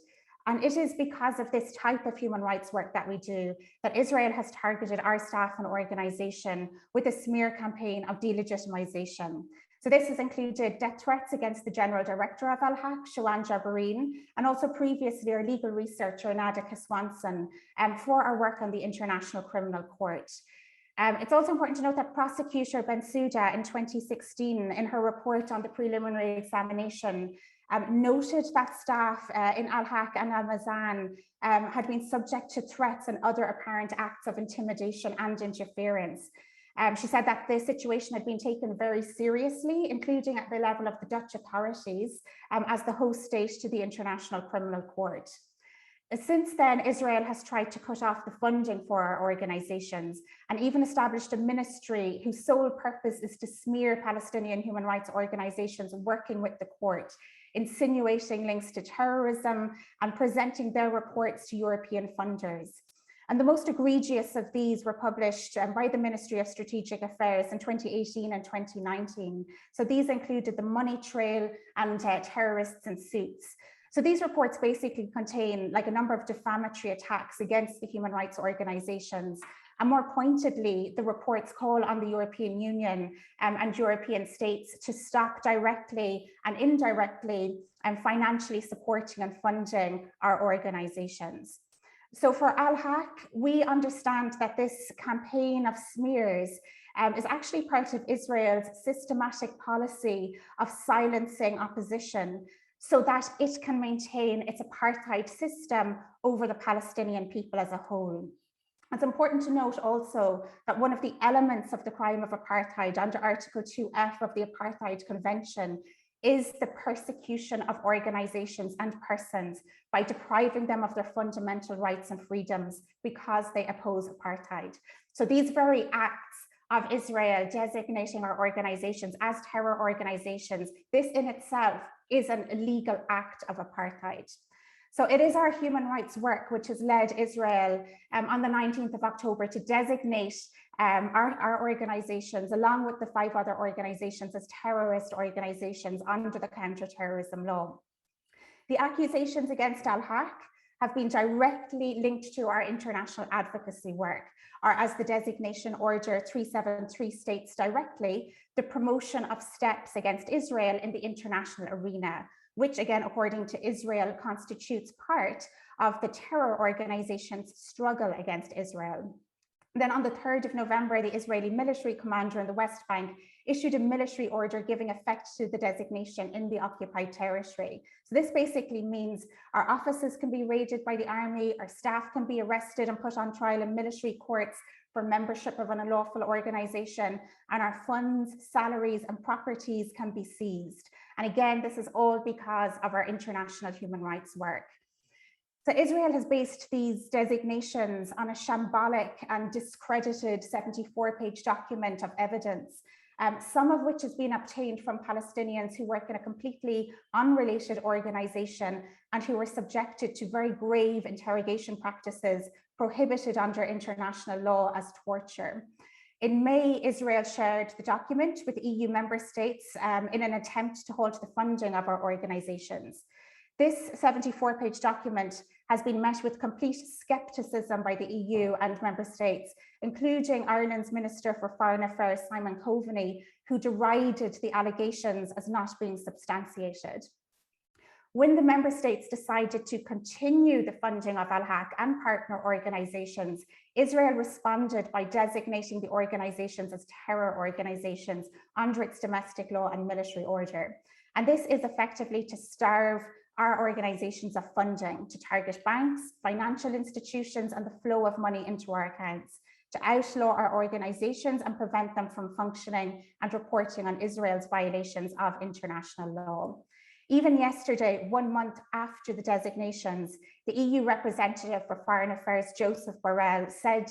E: And it is because of this type of human rights work that we do that Israel has targeted our staff and organization with a smear campaign of delegitimization. So this has included death threats against the General Director of Al-Haq, Shawan Jabareen, and also previously our legal researcher, Nada Swanson, for our work on the International Criminal Court. It's also important to note that Prosecutor Bensouda in 2016, in her report on the preliminary examination, noted that staff in Al-Haq and Al-Mazan had been subject to threats and other apparent acts of intimidation and interference. She said that the situation had been taken very seriously, including at the level of the Dutch authorities as the host state to the International Criminal Court. Since then, Israel has tried to cut off the funding for our organizations and even established a ministry whose sole purpose is to smear Palestinian human rights organizations working with the court, insinuating links to terrorism and presenting their reports to European funders. And the most egregious of these were published by the Ministry of Strategic Affairs in 2018 and 2019. So these included the money trail and terrorists in suits. So these reports basically contain like a number of defamatory attacks against the human rights organizations. And more pointedly, the reports call on the European Union and European states to stop directly and indirectly and financially supporting and funding our organizations. So for Al-Haq, we understand that this campaign of smears is actually part of Israel's systematic policy of silencing opposition so that it can maintain its apartheid system over the Palestinian people as a whole. It's important to note also that one of the elements of the crime of apartheid under Article 2F of the Apartheid Convention is the persecution of organizations and persons by depriving them of their fundamental rights and freedoms because they oppose apartheid. So these very acts of Israel designating our organizations as terror organizations, this in itself is an illegal act of apartheid. So it is our human rights work which has led Israel on the 19th of October to designate our organizations, along with the 5 other organizations, as terrorist organizations under the counterterrorism law. The accusations against Al-Haq have been directly linked to our international advocacy work, or as the designation order 373 states directly, the promotion of steps against Israel in the international arena, which again, according to Israel, constitutes part of the terror organization's struggle against Israel. Then on the 3rd of November, the Israeli military commander in the West Bank issued a military order giving effect to the designation in the occupied territory. So this basically means our offices can be raided by the army, our staff can be arrested and put on trial in military courts for membership of an unlawful organization, and our funds, salaries, and properties can be seized. And again, this is all because of our international human rights work. So Israel has based these designations on a shambolic and discredited 74-page document of evidence, some of which has been obtained from Palestinians who work in a completely unrelated organization and who were subjected to very grave interrogation practices prohibited under international law as torture. In May, Israel shared the document with EU member states in an attempt to halt the funding of our organizations. This 74-page document has been met with complete skepticism by the EU and member states, including Ireland's Minister for Foreign Affairs, Simon Coveney, who derided the allegations as not being substantiated. When the member states decided to continue the funding of Al-Haq and partner organizations, Israel responded by designating the organizations as terror organizations under its domestic law and military order. And this is effectively to starve our organizations of funding, to target banks, financial institutions, and the flow of money into our accounts, to outlaw our organizations and prevent them from functioning and reporting on Israel's violations of international law. Even yesterday, 1 month after the designations, the EU representative for Foreign Affairs, Yousef said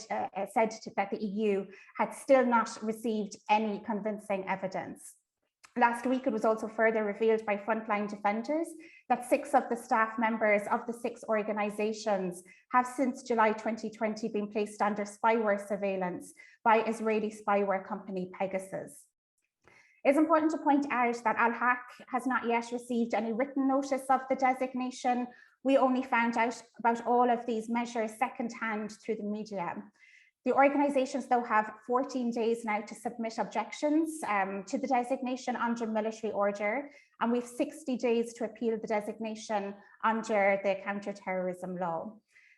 E: that the EU had still not received any convincing evidence. Last week, it was also further revealed by Frontline Defenders that 6 of the staff members of the 6 organizations have since July 2020 been placed under spyware surveillance by Israeli spyware company Pegasus. It's important to point out that Al-Haq has not yet received any written notice of the designation. We only found out about all of these measures secondhand through the media. The organizations, though, have 14 days now to submit objections to the designation under military order, and we've 60 days to appeal the designation under the counterterrorism law.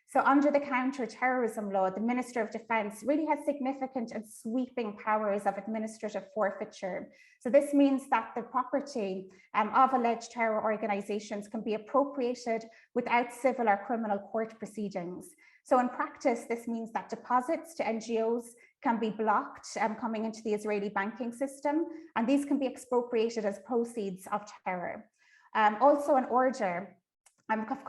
E: So under the counterterrorism law, the Minister of Defense really has significant and sweeping powers of administrative forfeiture. So this means that the property of alleged terror organizations can be appropriated without civil or criminal court proceedings. So in practice, this means that deposits to NGOs can be blocked coming into the Israeli banking system, and these can be expropriated as proceeds of terror. Also an order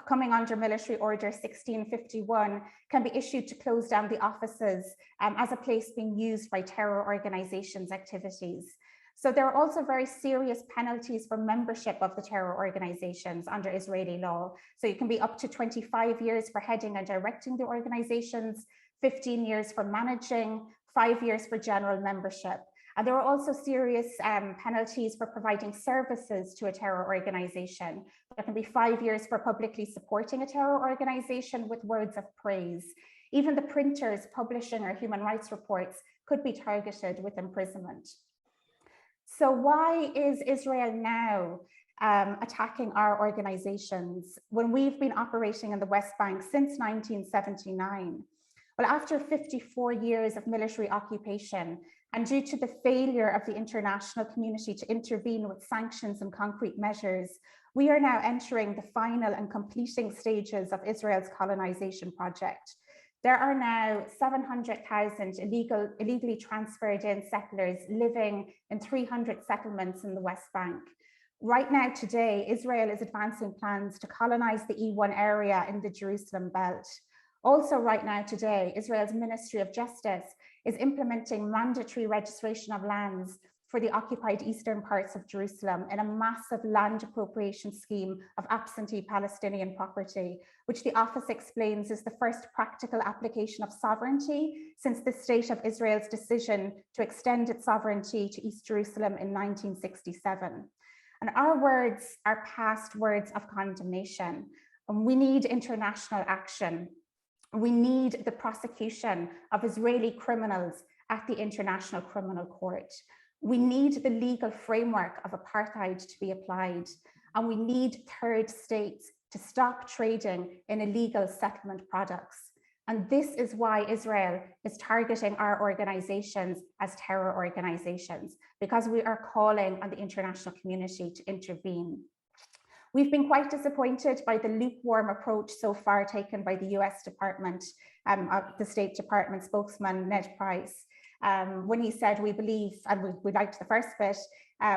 E: coming under military order 1651 can be issued to close down the offices as a place being used by terror organizations' activities. So there are also very serious penalties for membership of the terror organizations under Israeli law. So you can be up to 25 years for heading and directing the organizations, 15 years for managing, 5 years for general membership. And there are also serious penalties for providing services to a terror organization. There can be 5 years for publicly supporting a terror organization with words of praise. Even the printers publishing our human rights reports could be targeted with imprisonment. So why is Israel now attacking our organizations when we've been operating in the West Bank since 1979? Well, after 54 years of military occupation, and due to the failure of the international community to intervene with sanctions and concrete measures, we are now entering the final and completing stages of Israel's colonization project. There are now 700,000 illegally transferred in settlers living in 300 settlements in the West Bank. Right now, today, Israel is advancing plans to colonize the E1 area in the Jerusalem belt. Also right now today, Israel's Ministry of Justice is implementing mandatory registration of lands for the occupied eastern parts of Jerusalem in a massive land appropriation scheme of absentee Palestinian property, which the office explains is the first practical application of sovereignty since the state of Israel's decision to extend its sovereignty to East Jerusalem in 1967. And our words are past words of condemnation. And we need international action. We need the prosecution of Israeli criminals at the International Criminal Court. We need the legal framework of apartheid to be applied, and we need third states to stop trading in illegal settlement products. And this is why Israel is targeting our organizations as terror organizations, because we are calling on the international community to intervene. We've been quite disappointed by the lukewarm approach so far taken by the US Department, the State Department spokesman, Ned Price, when he said, we believe, and we liked the first bit,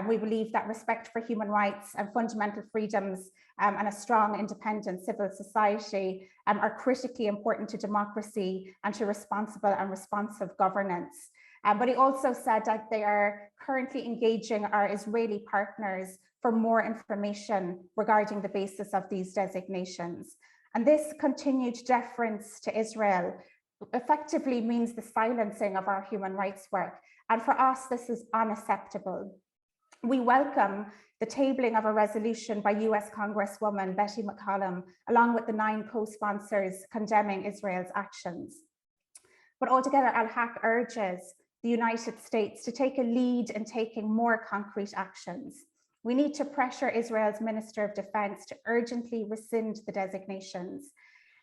E: we believe that respect for human rights and fundamental freedoms and a strong, independent civil society are critically important to democracy and to responsible and responsive governance. But he also said that they are currently engaging our Israeli partners for more information regarding the basis of these designations. And this continued deference to Israel effectively means the silencing of our human rights work. And for us, this is unacceptable. We welcome the tabling of a resolution by US Congresswoman Betty McCollum, along with the 9 co-sponsors condemning Israel's actions. But altogether, Al-Haq urges the United States to take a lead in taking more concrete actions. We need to pressure Israel's Minister of Defense to urgently rescind the designations.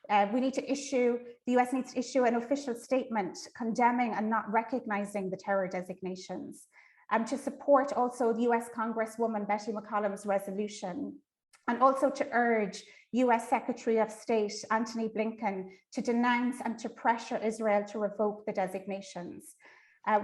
E: The US needs to issue an official statement condemning and not recognizing the terror designations, to support also the US Congresswoman Betty McCollum's resolution, and also to urge US Secretary of State Antony Blinken to denounce and to pressure Israel to revoke the designations.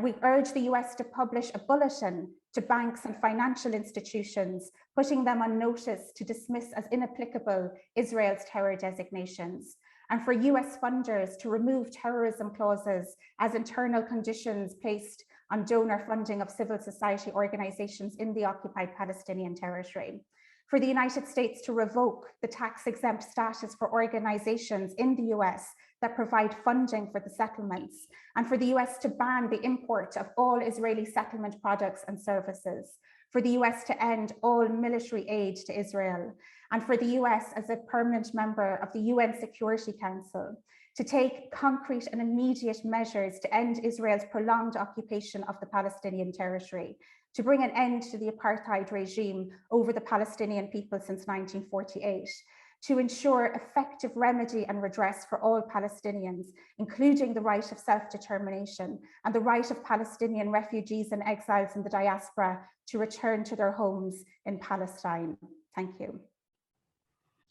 E: We urge the US to publish a bulletin to banks and financial institutions, putting them on notice to dismiss as inapplicable Israel's terror designations, and for US funders to remove terrorism clauses as internal conditions placed on donor funding of civil society organizations in the occupied Palestinian territory. For the United States to revoke the tax-exempt status for organizations in the US that provide funding for the settlements, and for the US to ban the import of all Israeli settlement products and services, for the US to end all military aid to Israel, and for the US as a permanent member of the UN Security Council to take concrete and immediate measures to end Israel's prolonged occupation of the Palestinian territory, to bring an end to the apartheid regime over the Palestinian people since 1948, to ensure effective remedy and redress for all Palestinians, including the right of self-determination and the right of Palestinian refugees and exiles in the diaspora to return to their homes in Palestine. Thank you.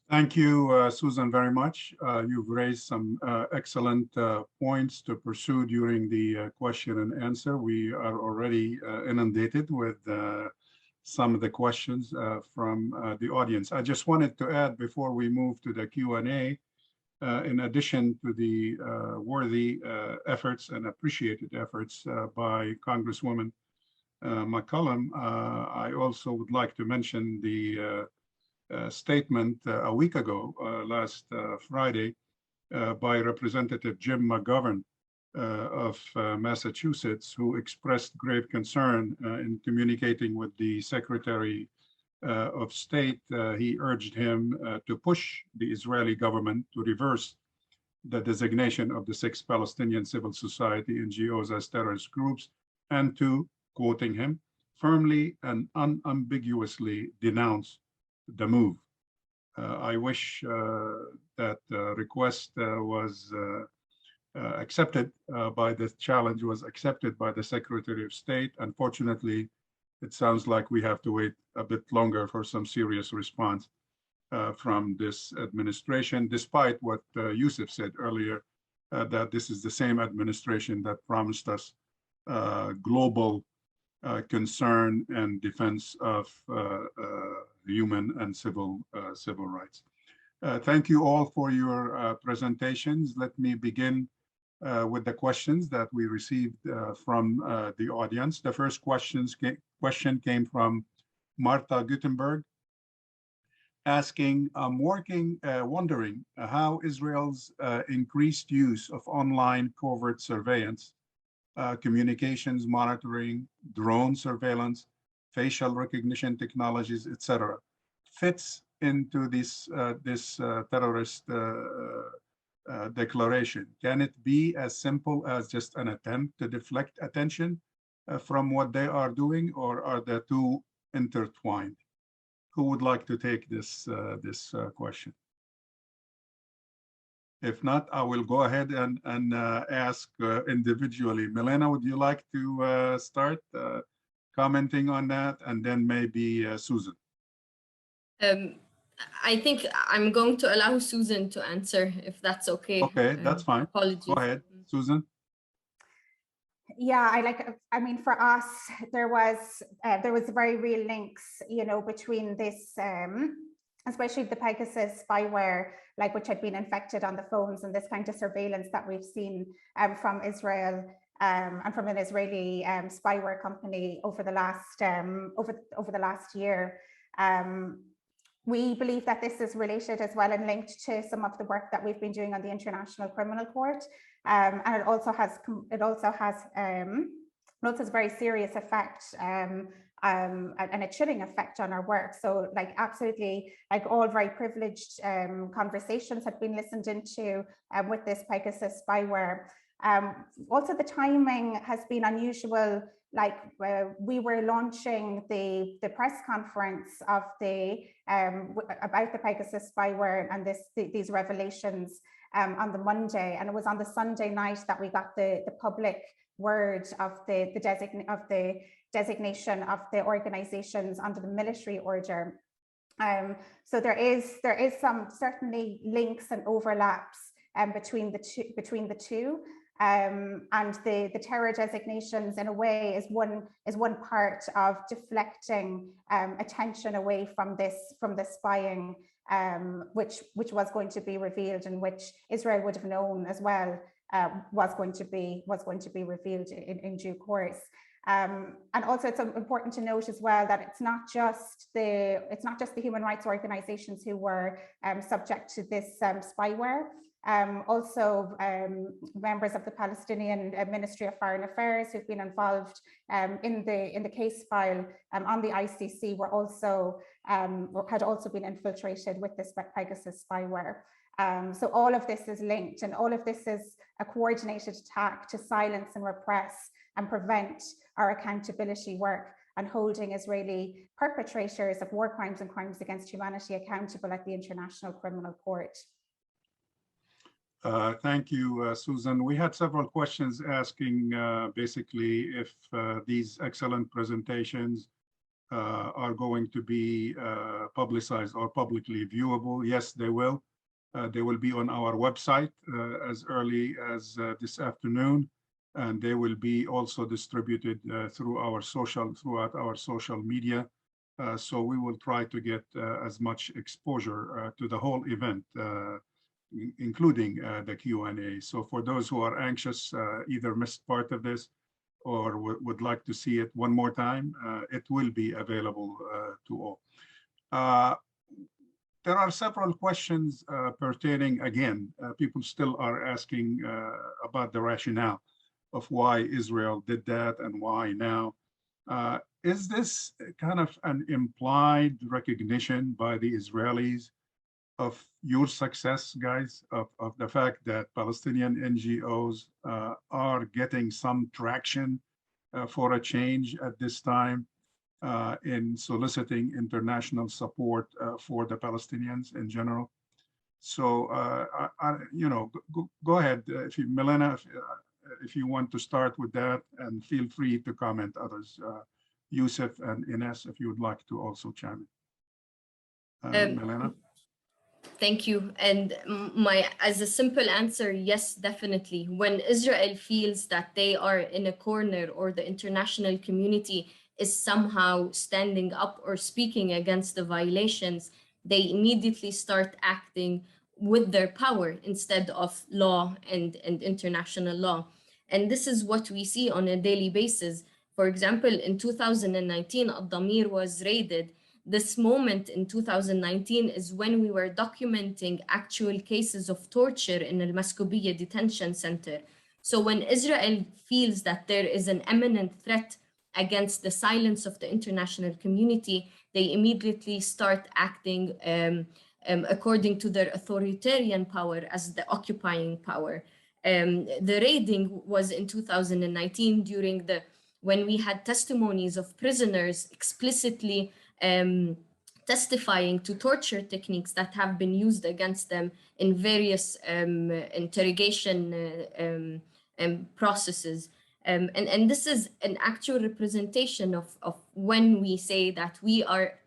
A: Thank you, Susan, very much. You've raised some excellent points to pursue during the question and answer. We are already inundated with some of the questions from the audience. I just wanted to add before we move to the Q&A, in addition to the worthy efforts and appreciated efforts by Congresswoman McCollum, I also would like to mention the statement a week ago, last Friday, by Representative Jim McGovern of Massachusetts, who expressed grave concern in communicating with the Secretary of State. He urged him to push the Israeli government to reverse the designation of the 6 Palestinian civil society NGOs as terrorist groups, and to, quoting him, firmly and unambiguously denounce the move. I wish that request was accepted by the challenge was accepted by the Secretary of State. Unfortunately, it sounds like we have to wait a bit longer for some serious response from this administration, despite what Yousef said earlier, that this is the same administration that promised us global concern and defense of human and civil rights. Thank you all for your presentations. Let me begin with the questions that we received from the audience. The first question came from Martha Gutenberg, asking, I'm wondering how Israel's increased use of online covert surveillance, communications monitoring, drone surveillance, facial recognition technologies, etc., fits into this terrorist declaration. Can it be as simple as just an attempt to deflect attention from what they are doing, or are the two intertwined? Who would like to take this question? If not, I will go ahead and ask individually. Milena, would you like to start commenting on that, and then maybe Susan?
C: I think I'm going to allow Susan to answer, if that's okay.
A: Okay, that's fine.
C: Apologies.
A: Go ahead, Susan.
E: Yeah, I mean, for us, there was very real links, between this, especially the Pegasus spyware, which had been infected on the phones, and this kind of surveillance that we've seen from Israel and from an Israeli spyware company over the last year. We believe that this is related as well and linked to some of the work that we've been doing on the International Criminal Court, and it also has very serious effect and a chilling effect on our work. So like absolutely, like all very privileged conversations have been listened into with this Pegasus spyware. Also the timing has been unusual. Like we were launching the press conference of about the Pegasus spyware and these revelations on the Monday, and it was on the Sunday night that we got the public word of the designation of the organizations under the military order. So there is some certainly links and overlaps between the two. And the terror designations in a way is one part of deflecting attention away from this spying, which was going to be revealed, and which Israel would have known as well was going to be revealed in due course. And also it's important to note as well that it's not just the human rights organizations who were subject to this spyware. Also members of the Palestinian Ministry of Foreign Affairs who've been involved in the case file on the ICC were also had also been infiltrated with this Pegasus spyware. So all of this is linked, and all of this is a coordinated attack to silence and repress and prevent our accountability work and holding Israeli perpetrators of war crimes and crimes against humanity accountable at the International Criminal Court.
A: Thank you, Susan. We had several questions asking basically if these excellent presentations are going to be publicized or publicly viewable. Yes, they will. They will be on our website as early as this afternoon, and they will be also distributed throughout our social media. So we will try to get as much exposure to the whole event, including the Q&A. So for those who are anxious, either missed part of this or would like to see it one more time, it will be available to all. There are several questions pertaining, again, people still are asking about the rationale of why Israel did that and why now. Is this kind of an implied recognition by the Israelis of your success, guys, of the fact that Palestinian NGOs are getting some traction for a change at this time in soliciting international support for the Palestinians in general? So, go ahead, Milena, if you want to start with that, and feel free to comment others. Yousef and Inès, if you would like to also chime in. Milena?
C: Thank you. And as a simple answer, yes, definitely. When Israel feels that they are in a corner or the international community is somehow standing up or speaking against the violations, they immediately start acting with their power instead of law and international law. And this is what we see on a daily basis. For example, in 2019, Addameer was raided. This moment in 2019 is when we were documenting actual cases of torture in Al-Maskoubiya detention center. So when Israel feels that there is an imminent threat against the silence of the international community, they immediately start acting according to their authoritarian power as the occupying power. The raiding was in 2019 when we had testimonies of prisoners explicitly testifying to torture techniques that have been used against them in various interrogation processes. And this is an actual representation of when we say that we are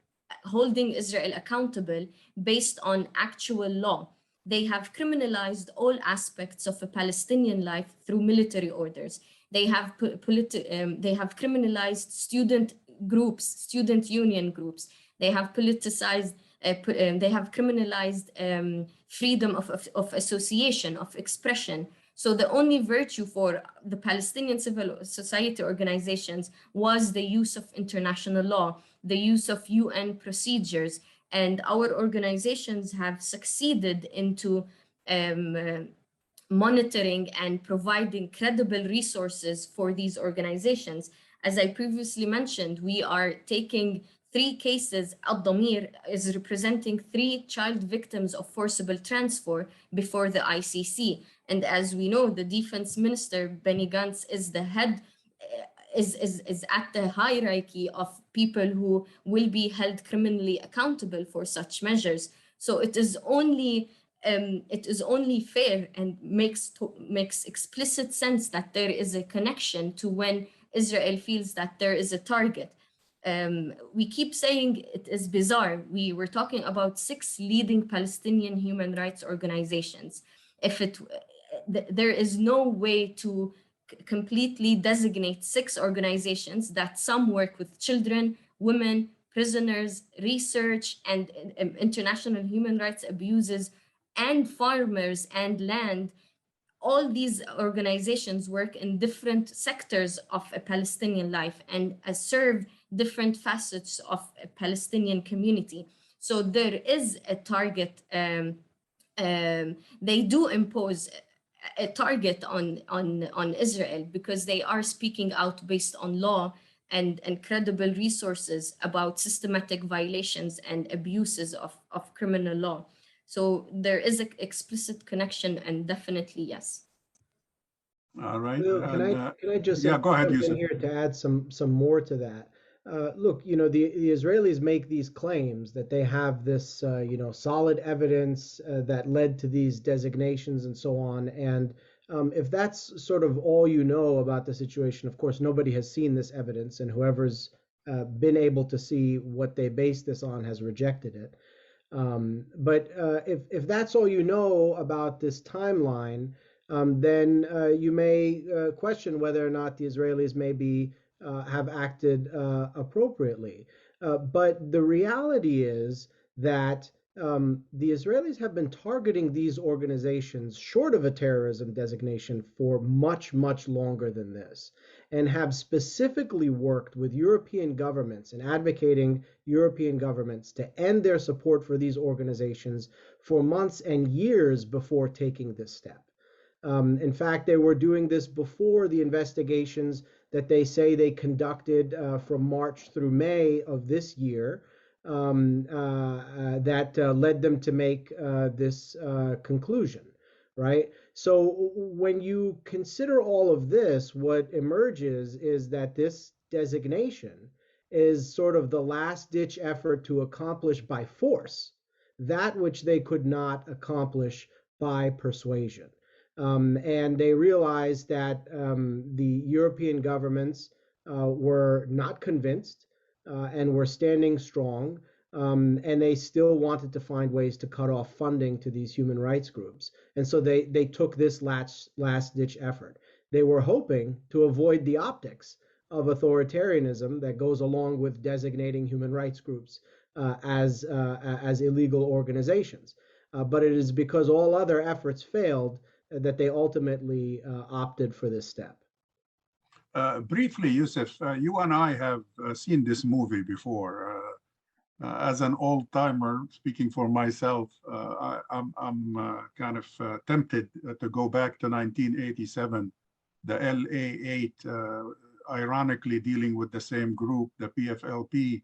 C: holding Israel accountable based on actual law. They have criminalized all aspects of a Palestinian life through military orders. They have criminalized student groups, student union groups. They have politicized, they have criminalized freedom of association, of expression. So the only virtue for the Palestinian civil society organizations was the use of international law, the use of UN procedures, and our organizations have succeeded into monitoring and providing credible resources for these organizations. As I previously mentioned, we are taking 3 cases. Addameer is representing 3 child victims of forcible transfer before the ICC. And as we know, the defense minister, Benny Gantz, is the head, is at the hierarchy of people who will be held criminally accountable for such measures. So it is only fair and makes explicit sense that there is a connection to when Israel feels that there is a target. We keep saying it is bizarre. We were talking about 6 leading Palestinian human rights organizations. There is no way to completely designate 6 organizations that some work with children, women, prisoners, research, and international human rights abuses, and farmers and land. All these organizations work in different sectors of a Palestinian life and serve different facets of a Palestinian community. So there is a target. They do impose a target on Israel because they are speaking out based on law and credible resources about systematic violations and abuses of criminal law. So there is an explicit connection, and definitely yes.
A: All right.
D: Khalil, can I just
A: yeah, go ahead,
D: jump in
A: Yousef.
D: here to add some more to that? Look, you know, the Israelis make these claims that they have this, you know, solid evidence that led to these designations and so on. And if that's sort of all you know about the situation, of course, nobody has seen this evidence, and whoever's been able to see what they base this on has rejected it. But if that's all you know about this timeline, then you may question whether or not the Israelis maybe have acted appropriately. But the reality is that the Israelis have been targeting these organizations short of a terrorism designation for much, much longer than this, and have specifically worked with European governments and advocating European governments to end their support for these organizations for months and years before taking this step. In fact, they were doing this before the investigations that they say they conducted from March through May of this year that led them to make this conclusion, right? So when you consider all of this, what emerges is that this designation is sort of the last-ditch effort to accomplish by force that which they could not accomplish by persuasion. And they realized that the European governments were not convinced and were standing strong, and they still wanted to find ways to cut off funding to these human rights groups. And so they took this last-ditch effort. They were hoping to avoid the optics of authoritarianism that goes along with designating human rights groups as illegal organizations. But it is because all other efforts failed that they ultimately opted for this step.
A: Briefly, Yousef, you and I have seen this movie before. As an old-timer, speaking for myself, I'm kind of tempted to go back to 1987, the LA8, ironically dealing with the same group, the PFLP,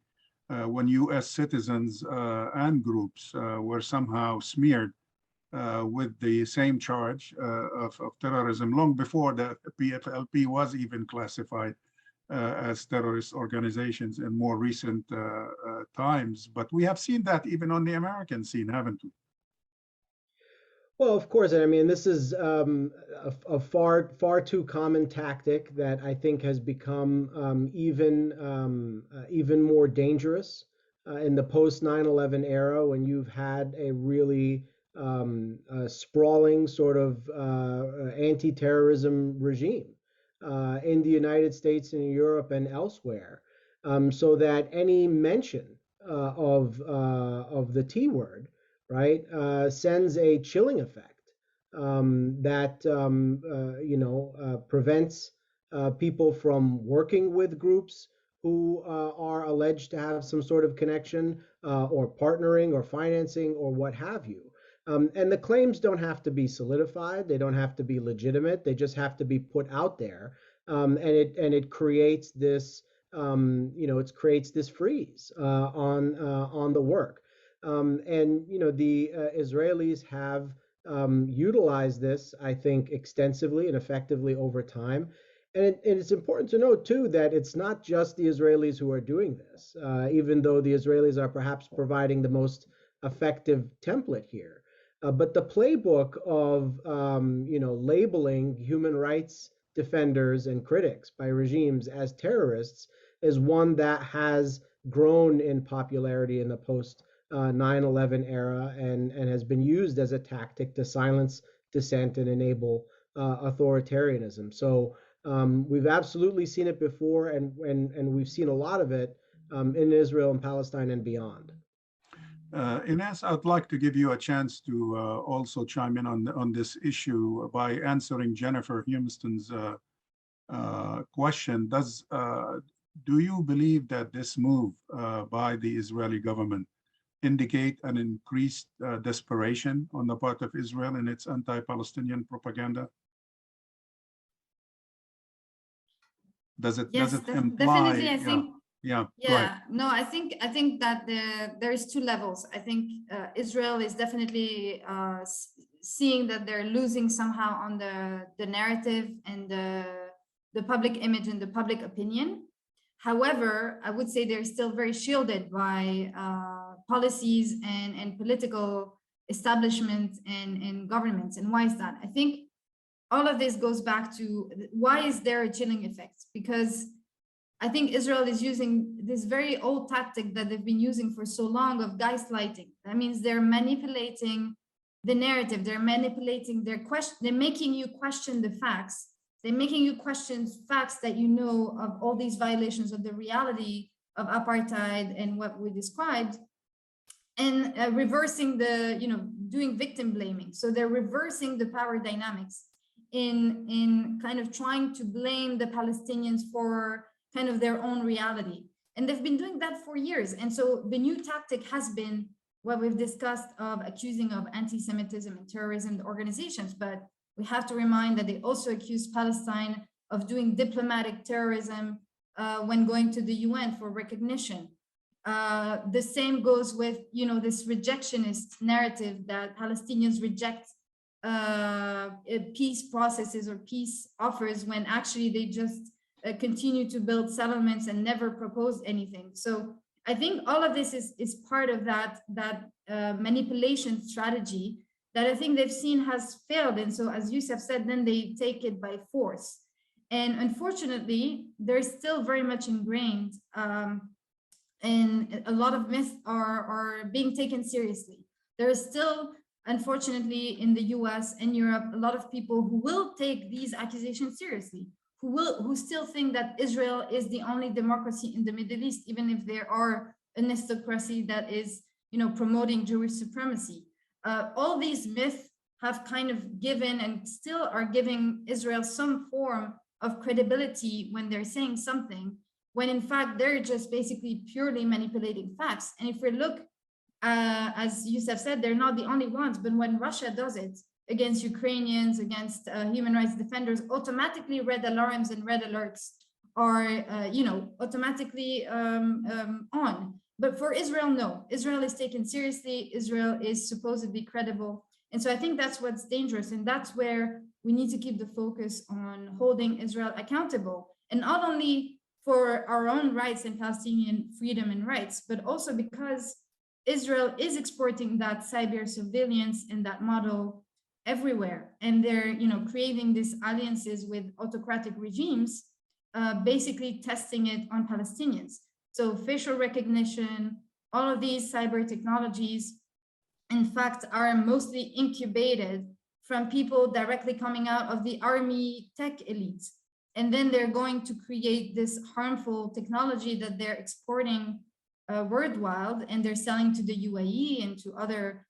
A: when US citizens and groups were somehow smeared with the same charge of terrorism long before the PFLP was even classified as terrorist organizations in more recent times. But we have seen that even on the American scene, haven't we?
D: Well, of course. I mean, this is a far too common tactic that I think has become even more dangerous in the post 9/11 era, when you've had a really sprawling sort of anti-terrorism regime in the United States and Europe and elsewhere, so that any mention of the T word, right, sends a chilling effect that prevents people from working with groups who are alleged to have some sort of connection or partnering or financing or what have you. And the claims don't have to be solidified. They don't have to be legitimate. They just have to be put out there. And it creates this, it creates this freeze on the work. And the Israelis have utilized this, I think, extensively and effectively over time. And it's important to note, too, that it's not just the Israelis who are doing this, even though the Israelis are perhaps providing the most effective template here. But the playbook of, labeling human rights defenders and critics by regimes as terrorists is one that has grown in popularity in the post 9/11 era and has been used as a tactic to silence dissent and enable authoritarianism. So we've absolutely seen it before, and we've seen a lot of it in Israel and Palestine and beyond.
A: Inès, I'd like to give you a chance to also chime in on this issue by answering Jennifer Humiston's question. Do you believe that this move by the Israeli government indicate an increased desperation on the part of Israel in its anti-Palestinian propaganda? Does it imply?
B: Definitely, I think.
A: Yeah.
B: No, I think that there's two levels. I think Israel is definitely seeing that they're losing somehow on the narrative and the public image and the public opinion. However, I would say they're still very shielded by policies and political establishments and governments. And why is that? I think all of this goes back to why is there a chilling effect? Because I think Israel is using this very old tactic that they've been using for so long of gaslighting. That means they're manipulating the narrative. They're manipulating they're making you question the facts. They're making you question facts that you know of all these violations of the reality of apartheid and what we described, and reversing doing victim blaming. So they're reversing the power dynamics in kind of trying to blame the Palestinians for kind of their own reality. And they've been doing that for years. And so the new tactic has been what we've discussed of accusing of anti-Semitism and terrorism organizations. But we have to remind that they also accuse Palestine of doing diplomatic terrorism when going to the UN for recognition. The same goes with, this rejectionist narrative that Palestinians reject peace processes or peace offers when actually they just continue to build settlements and never propose anything. So I think all of this is part of that manipulation strategy that I think they've seen has failed. And so, as Yousef said, then they take it by force. And unfortunately, they're still very much ingrained, and a lot of myths are being taken seriously. There is still, unfortunately, in the US and Europe, a lot of people who will take these accusations seriously, who still think that Israel is the only democracy in the Middle East, even if there are an aristocracy that is, promoting Jewish supremacy. All these myths have kind of given and still are giving Israel some form of credibility when they're saying something, when in fact they're just basically purely manipulating facts. And if we look, as Yousef said, they're not the only ones, but when Russia does it against Ukrainians, against human rights defenders, automatically red alarms and red alerts are, automatically on. But for Israel, no. Israel is taken seriously. Israel is supposedly credible. And so I think that's what's dangerous. And that's where we need to keep the focus on holding Israel accountable. And not only for our own rights and Palestinian freedom and rights, but also because Israel is exporting that cyber surveillance and that model everywhere. And they're, creating these alliances with autocratic regimes, basically testing it on Palestinians. So facial recognition, all of these cyber technologies, in fact, are mostly incubated from people directly coming out of the army tech elites. And then they're going to create this harmful technology that they're exporting worldwide, and they're selling to the UAE and to other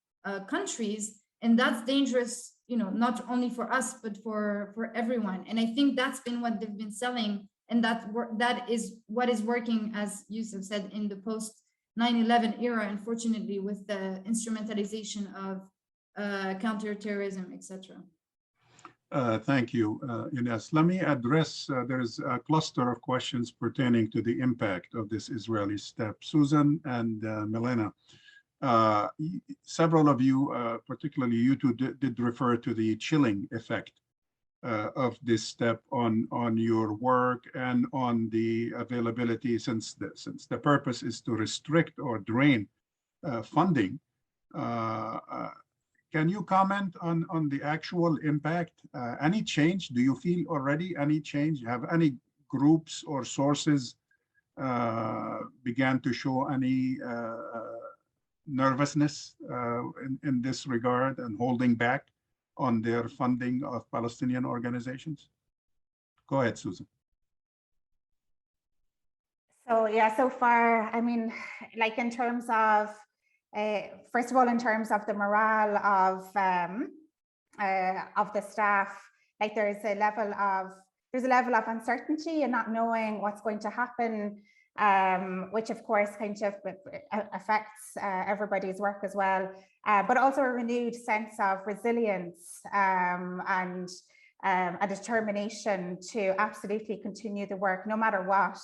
B: countries. And that's dangerous, not only for us, but for everyone. And I think that's been what they've been selling. And that is what is working, as Yousef said, in the post 9/11 era, unfortunately, with the instrumentalization of counterterrorism, etc.
A: Thank you, Inès. Let me address, there's a cluster of questions pertaining to the impact of this Israeli step. Susan and Milena, several of you, particularly you two, did refer to the chilling effect of this step on your work and on the availability, since the purpose is to restrict or drain funding. Can you comment on the actual impact? Any change? Do you feel already any change? Have any groups or sources began to show any nervousness in this regard and holding back on their funding of Palestinian organizations? Go ahead, Susan.
E: So yeah, so far, I mean, like in terms of, first of all, in terms of the morale of the staff, like there's a level of uncertainty and not knowing what's going to happen, which of course kind of affects everybody's work as well, but also a renewed sense of resilience and a determination to absolutely continue the work no matter what,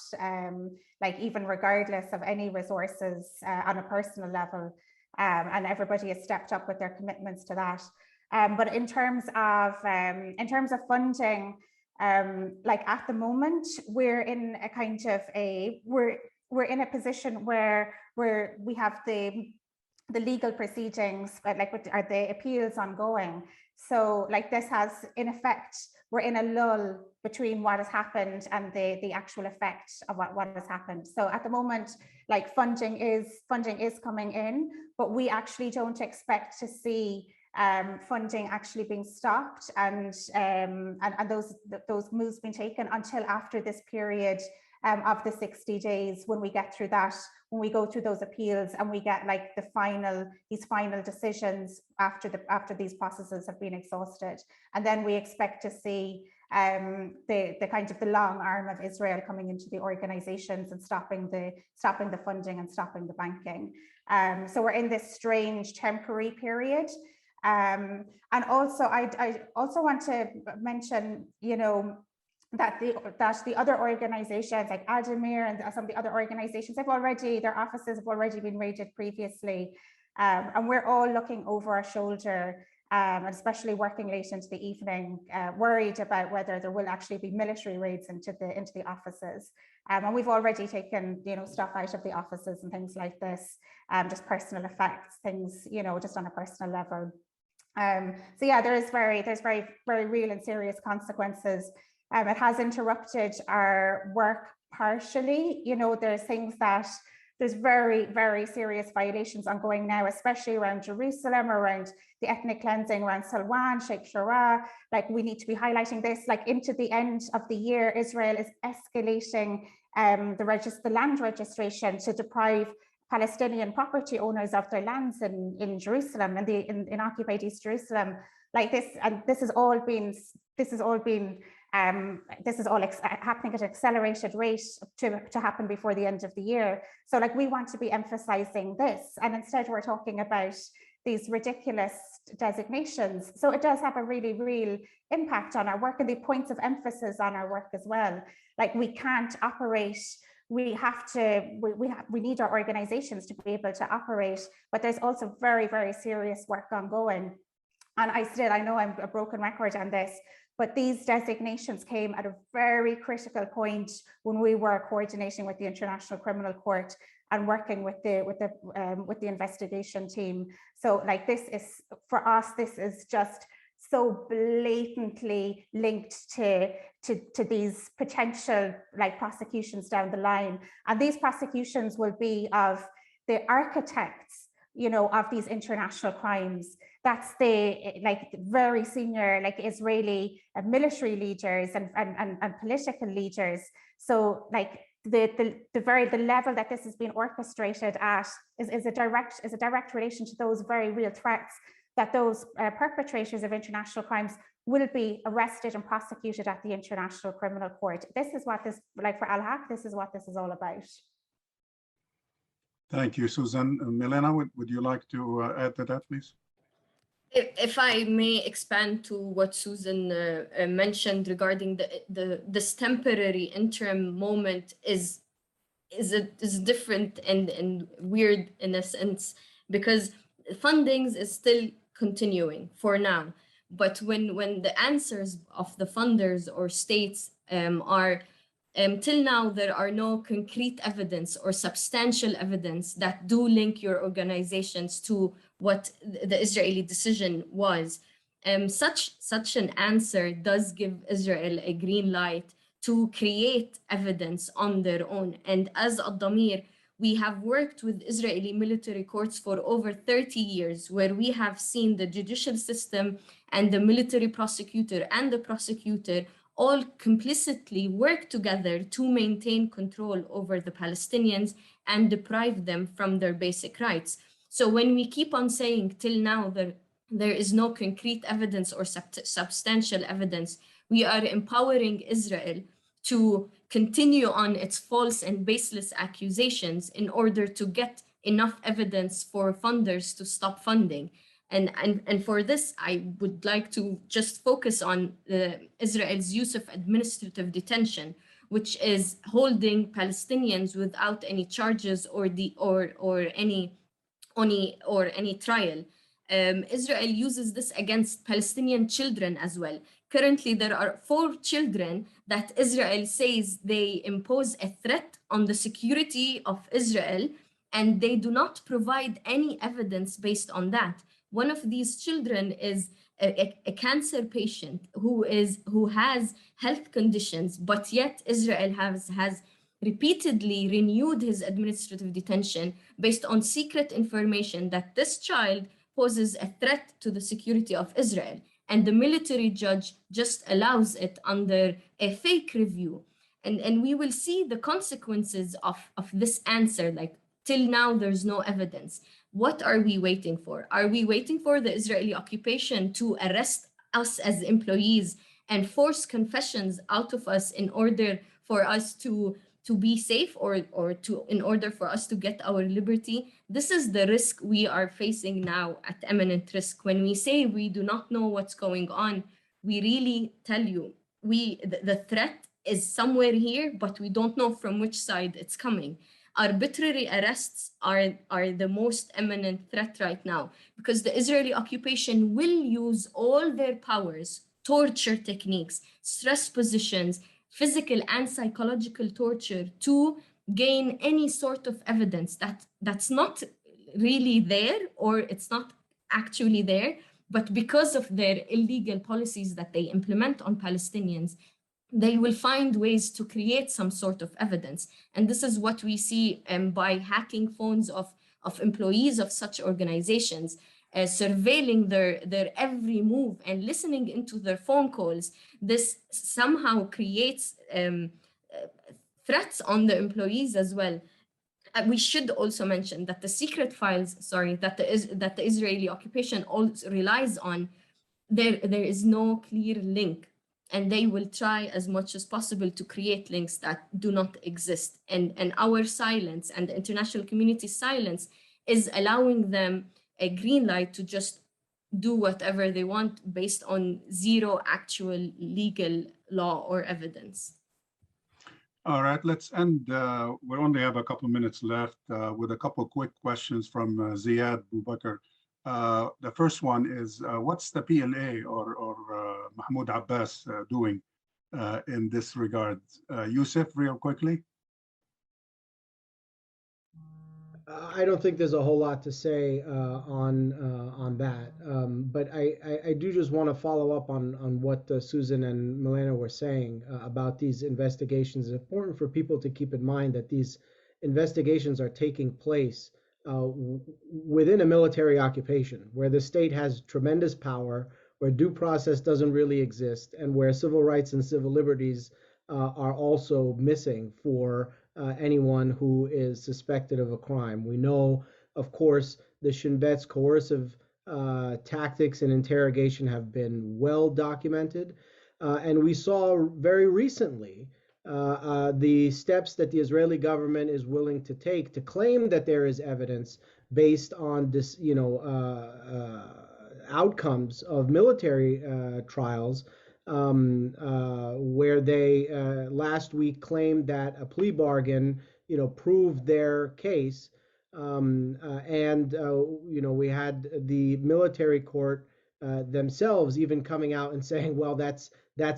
E: like even regardless of any resources on a personal level, and everybody has stepped up with their commitments to that. But in terms of funding, like at the moment, we're in a kind of we're in a position where we have the legal proceedings, but like what are the appeals ongoing. So like this has, in effect, we're in a lull between what has happened and the actual effect of what has happened. So at the moment, like funding is coming in, but we actually don't expect to see funding actually being stopped and those moves being taken until after this period of the 60 days, when we get through that, when we go through those appeals and we get like these final decisions after these processes have been exhausted. And then we expect to see the kind of the long arm of Israel coming into the organizations and stopping the funding and stopping the banking. So we're in this strange temporary period. And also, I also want to mention, you know, that the other organizations like Addameer and some of the other organizations their offices have already been raided previously, and we're all looking over our shoulder, especially working late into the evening, worried about whether there will actually be military raids into the offices, and we've already taken, you know, stuff out of the offices and things like this, just personal effects, things, you know, just on a personal level. So yeah, there's very real and serious consequences. It has interrupted our work partially. You know, there's very, very serious violations ongoing now, especially around Jerusalem, around the ethnic cleansing around Salwan, Sheikh Jarrah. Like, we need to be highlighting this. Like, into the end of the year, Israel is escalating the land registration to deprive Palestinian property owners of their lands in Jerusalem and in occupied East Jerusalem. Like this, and this is all happening at an accelerated rate to happen before the end of the year. So like, we want to be emphasizing this, and instead we're talking about these ridiculous designations. So it does have a really real impact on our work and the points of emphasis on our work as well. Like, we can't operate. We need our organizations to be able to operate, but there's also very, very serious work ongoing. And I know I'm a broken record on this, but these designations came at a very critical point when we were coordinating with the International Criminal Court and working with the investigation team. So like, this is, for us, this is just so blatantly linked to these potential like prosecutions down the line. And these prosecutions will be of the architects, you know, of these international crimes. That's the like very senior like Israeli military leaders and political leaders. So like the level that this has been orchestrated at is a direct relation to those very real threats, that those perpetrators of international crimes will be arrested and prosecuted at the International Criminal Court. This is what this, like for Al-Haq, this is what this is all about.
A: Thank you, Susan. Milena, would you like to add to that, please?
C: If I may expand to what Susan mentioned regarding this temporary interim moment is different and weird in a sense, because fundings is still continuing for now. But when the answers of the funders or states are till now, there are no concrete evidence or substantial evidence that do link your organizations to what the Israeli decision was. Such an answer does give Israel a green light to create evidence on their own. And as Addameer, we have worked with Israeli military courts for over 30 years, where we have seen the judicial system and the military prosecutor and the prosecutor all complicitly work together to maintain control over the Palestinians and deprive them from their basic rights. So when we keep on saying till now there is no concrete evidence or substantial evidence, we are empowering Israel to continue on its false and baseless accusations in order to get enough evidence for funders to stop funding. And for this, I would like to just focus on Israel's Yousef administrative detention, which is holding Palestinians without any charges or any trial. Israel uses this against Palestinian children as well. Currently, there are 4 children that Israel says they impose a threat on the security of Israel, and they do not provide any evidence based on that. One of these children is a cancer patient who has health conditions, but yet Israel has repeatedly renewed his administrative detention based on secret information that this child poses a threat to the security of Israel. And the military judge just allows it under a fake review. And we will see the consequences of this answer, like till now, there's no evidence. What are we waiting for? Are we waiting for the Israeli occupation to arrest us as employees and force confessions out of us in order for us to be safe or in order for us to get our liberty? This is the risk we are facing now at imminent risk. When we say we do not know what's going on, we really tell you the threat is somewhere here, but we don't know from which side it's coming. Arbitrary arrests are the most imminent threat right now, because the Israeli occupation will use all their powers, torture techniques, stress positions, physical and psychological torture to gain any sort of evidence that's not really there, or it's not actually there, but because of their illegal policies that they implement on Palestinians, they will find ways to create some sort of evidence. And this is what we see by hacking phones of employees of such organizations, surveilling their every move and listening into their phone calls. This somehow creates threats on the employees as well. We should also mention that the secret files, that the Israeli occupation also relies on, there is no clear link. And they will try as much as possible to create links that do not exist. And our silence and the international community's silence is allowing them a green light to just do whatever they want based on zero actual legal law or evidence.
A: All right, let's end. We only have a couple minutes left with a couple quick questions from Ziad Boubacar. The first one is, what's the PLA or Mahmoud Abbas doing in this regard? Yousef, real quickly.
D: I don't think there's a whole lot to say on that, but I do just want to follow up on what Susan and Milena were saying about these investigations. It's important for people to keep in mind that these investigations are taking place within a military occupation, where the state has tremendous power, where due process doesn't really exist, and where civil rights and civil liberties are also missing for anyone who is suspected of a crime. We know, of course, the Shin Bet's coercive tactics and interrogation have been well documented, and we saw very recently the steps that the Israeli government is willing to take to claim that there is evidence based on this, outcomes of military trials, where they last week claimed that a plea bargain, proved their case, we had the military court themselves even coming out and saying, well, that's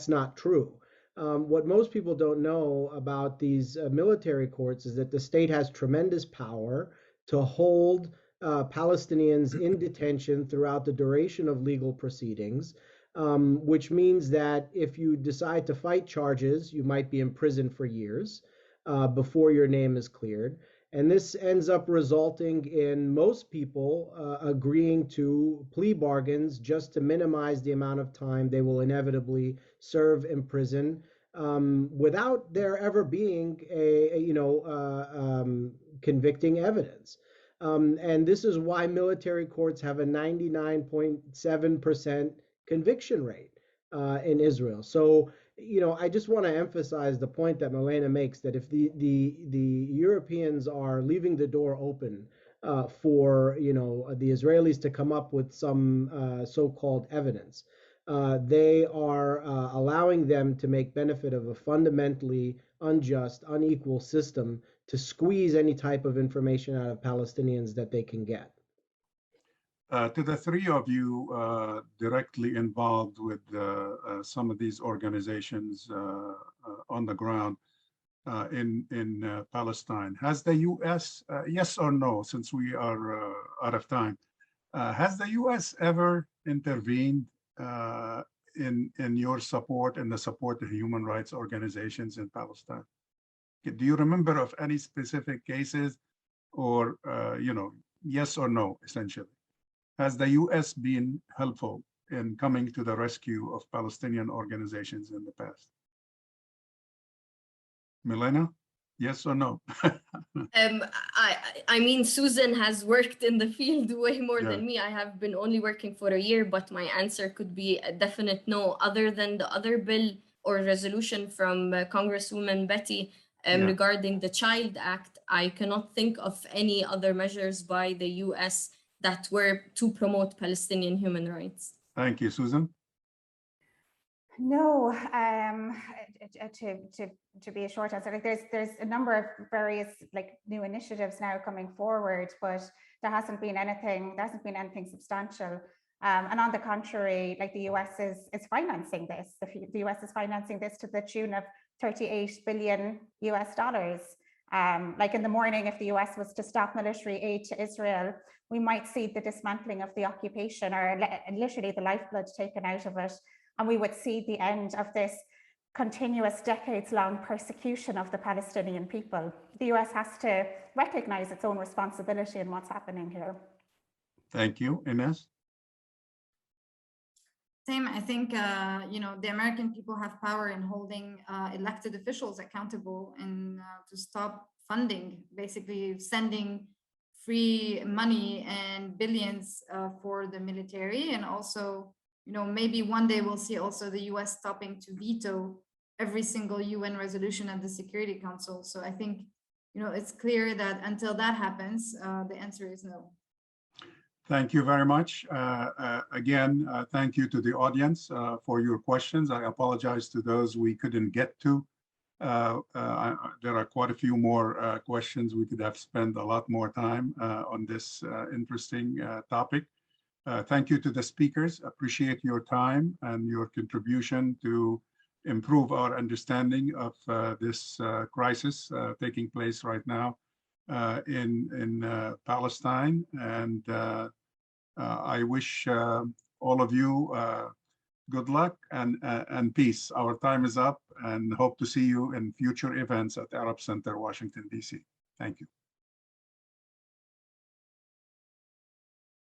D: not true. What most people don't know about these military courts is that the state has tremendous power to hold Palestinians in detention throughout the duration of legal proceedings, which means that if you decide to fight charges, you might be in prison for years before your name is cleared. And this ends up resulting in most people agreeing to plea bargains just to minimize the amount of time they will inevitably serve in prison, without there ever being convicting evidence. And this is why military courts have a 99.7% conviction rate in Israel. So, I just want to emphasize the point that Milena makes, that if the Europeans are leaving the door open for the Israelis to come up with some so-called evidence, they are allowing them to make benefit of a fundamentally unjust, unequal system to squeeze any type of information out of Palestinians that they can get.
A: To the three of you directly involved with some of these organizations on the ground in Palestine, has the U.S., yes or no, since we are out of time, has the U.S. ever intervened in your support and the support of human rights organizations in Palestine? Do you remember of any specific cases, or yes or no, essentially? Has the U.S. been helpful in coming to the rescue of Palestinian organizations in the past? Milena, yes or no?
C: I mean, Susan has worked in the field way more than me. I have been only working for a year, but my answer could be a definite no. Other than the other bill or resolution from Congresswoman Betty regarding the Child Act, I cannot think of any other measures by the U.S. that were to promote Palestinian human rights.
A: Thank you, Susan.
E: No, to be a short answer, there's a number of various new initiatives now coming forward, but there hasn't been anything substantial. And on the contrary, the US is financing this. The US is financing this to the tune of $38 billion. In the morning, if the US was to stop military aid to Israel, we might see the dismantling of the occupation, or literally the lifeblood taken out of it. And we would see the end of this continuous decades-long persecution of the Palestinian people. The US has to recognize its own responsibility in what's happening here.
A: Thank you. Inès?
B: Same. I think, the American people have power in holding elected officials accountable and to stop funding, basically sending free money and billions for the military. And also, maybe one day we'll see also the US stopping to veto every single UN resolution at the Security Council. So I think, it's clear that until that happens, the answer is no.
A: Thank you very much. Again, thank you to the audience for your questions. I apologize to those we couldn't get to. There are quite a few more questions. We could have spent a lot more time on this interesting topic. Thank you to the speakers. Appreciate your time and your contribution to improve our understanding of this crisis taking place right now in Palestine. And I wish all of you good luck and peace. Our time is up, and hope to see you in future events at Arab Center, Washington, D.C. Thank you.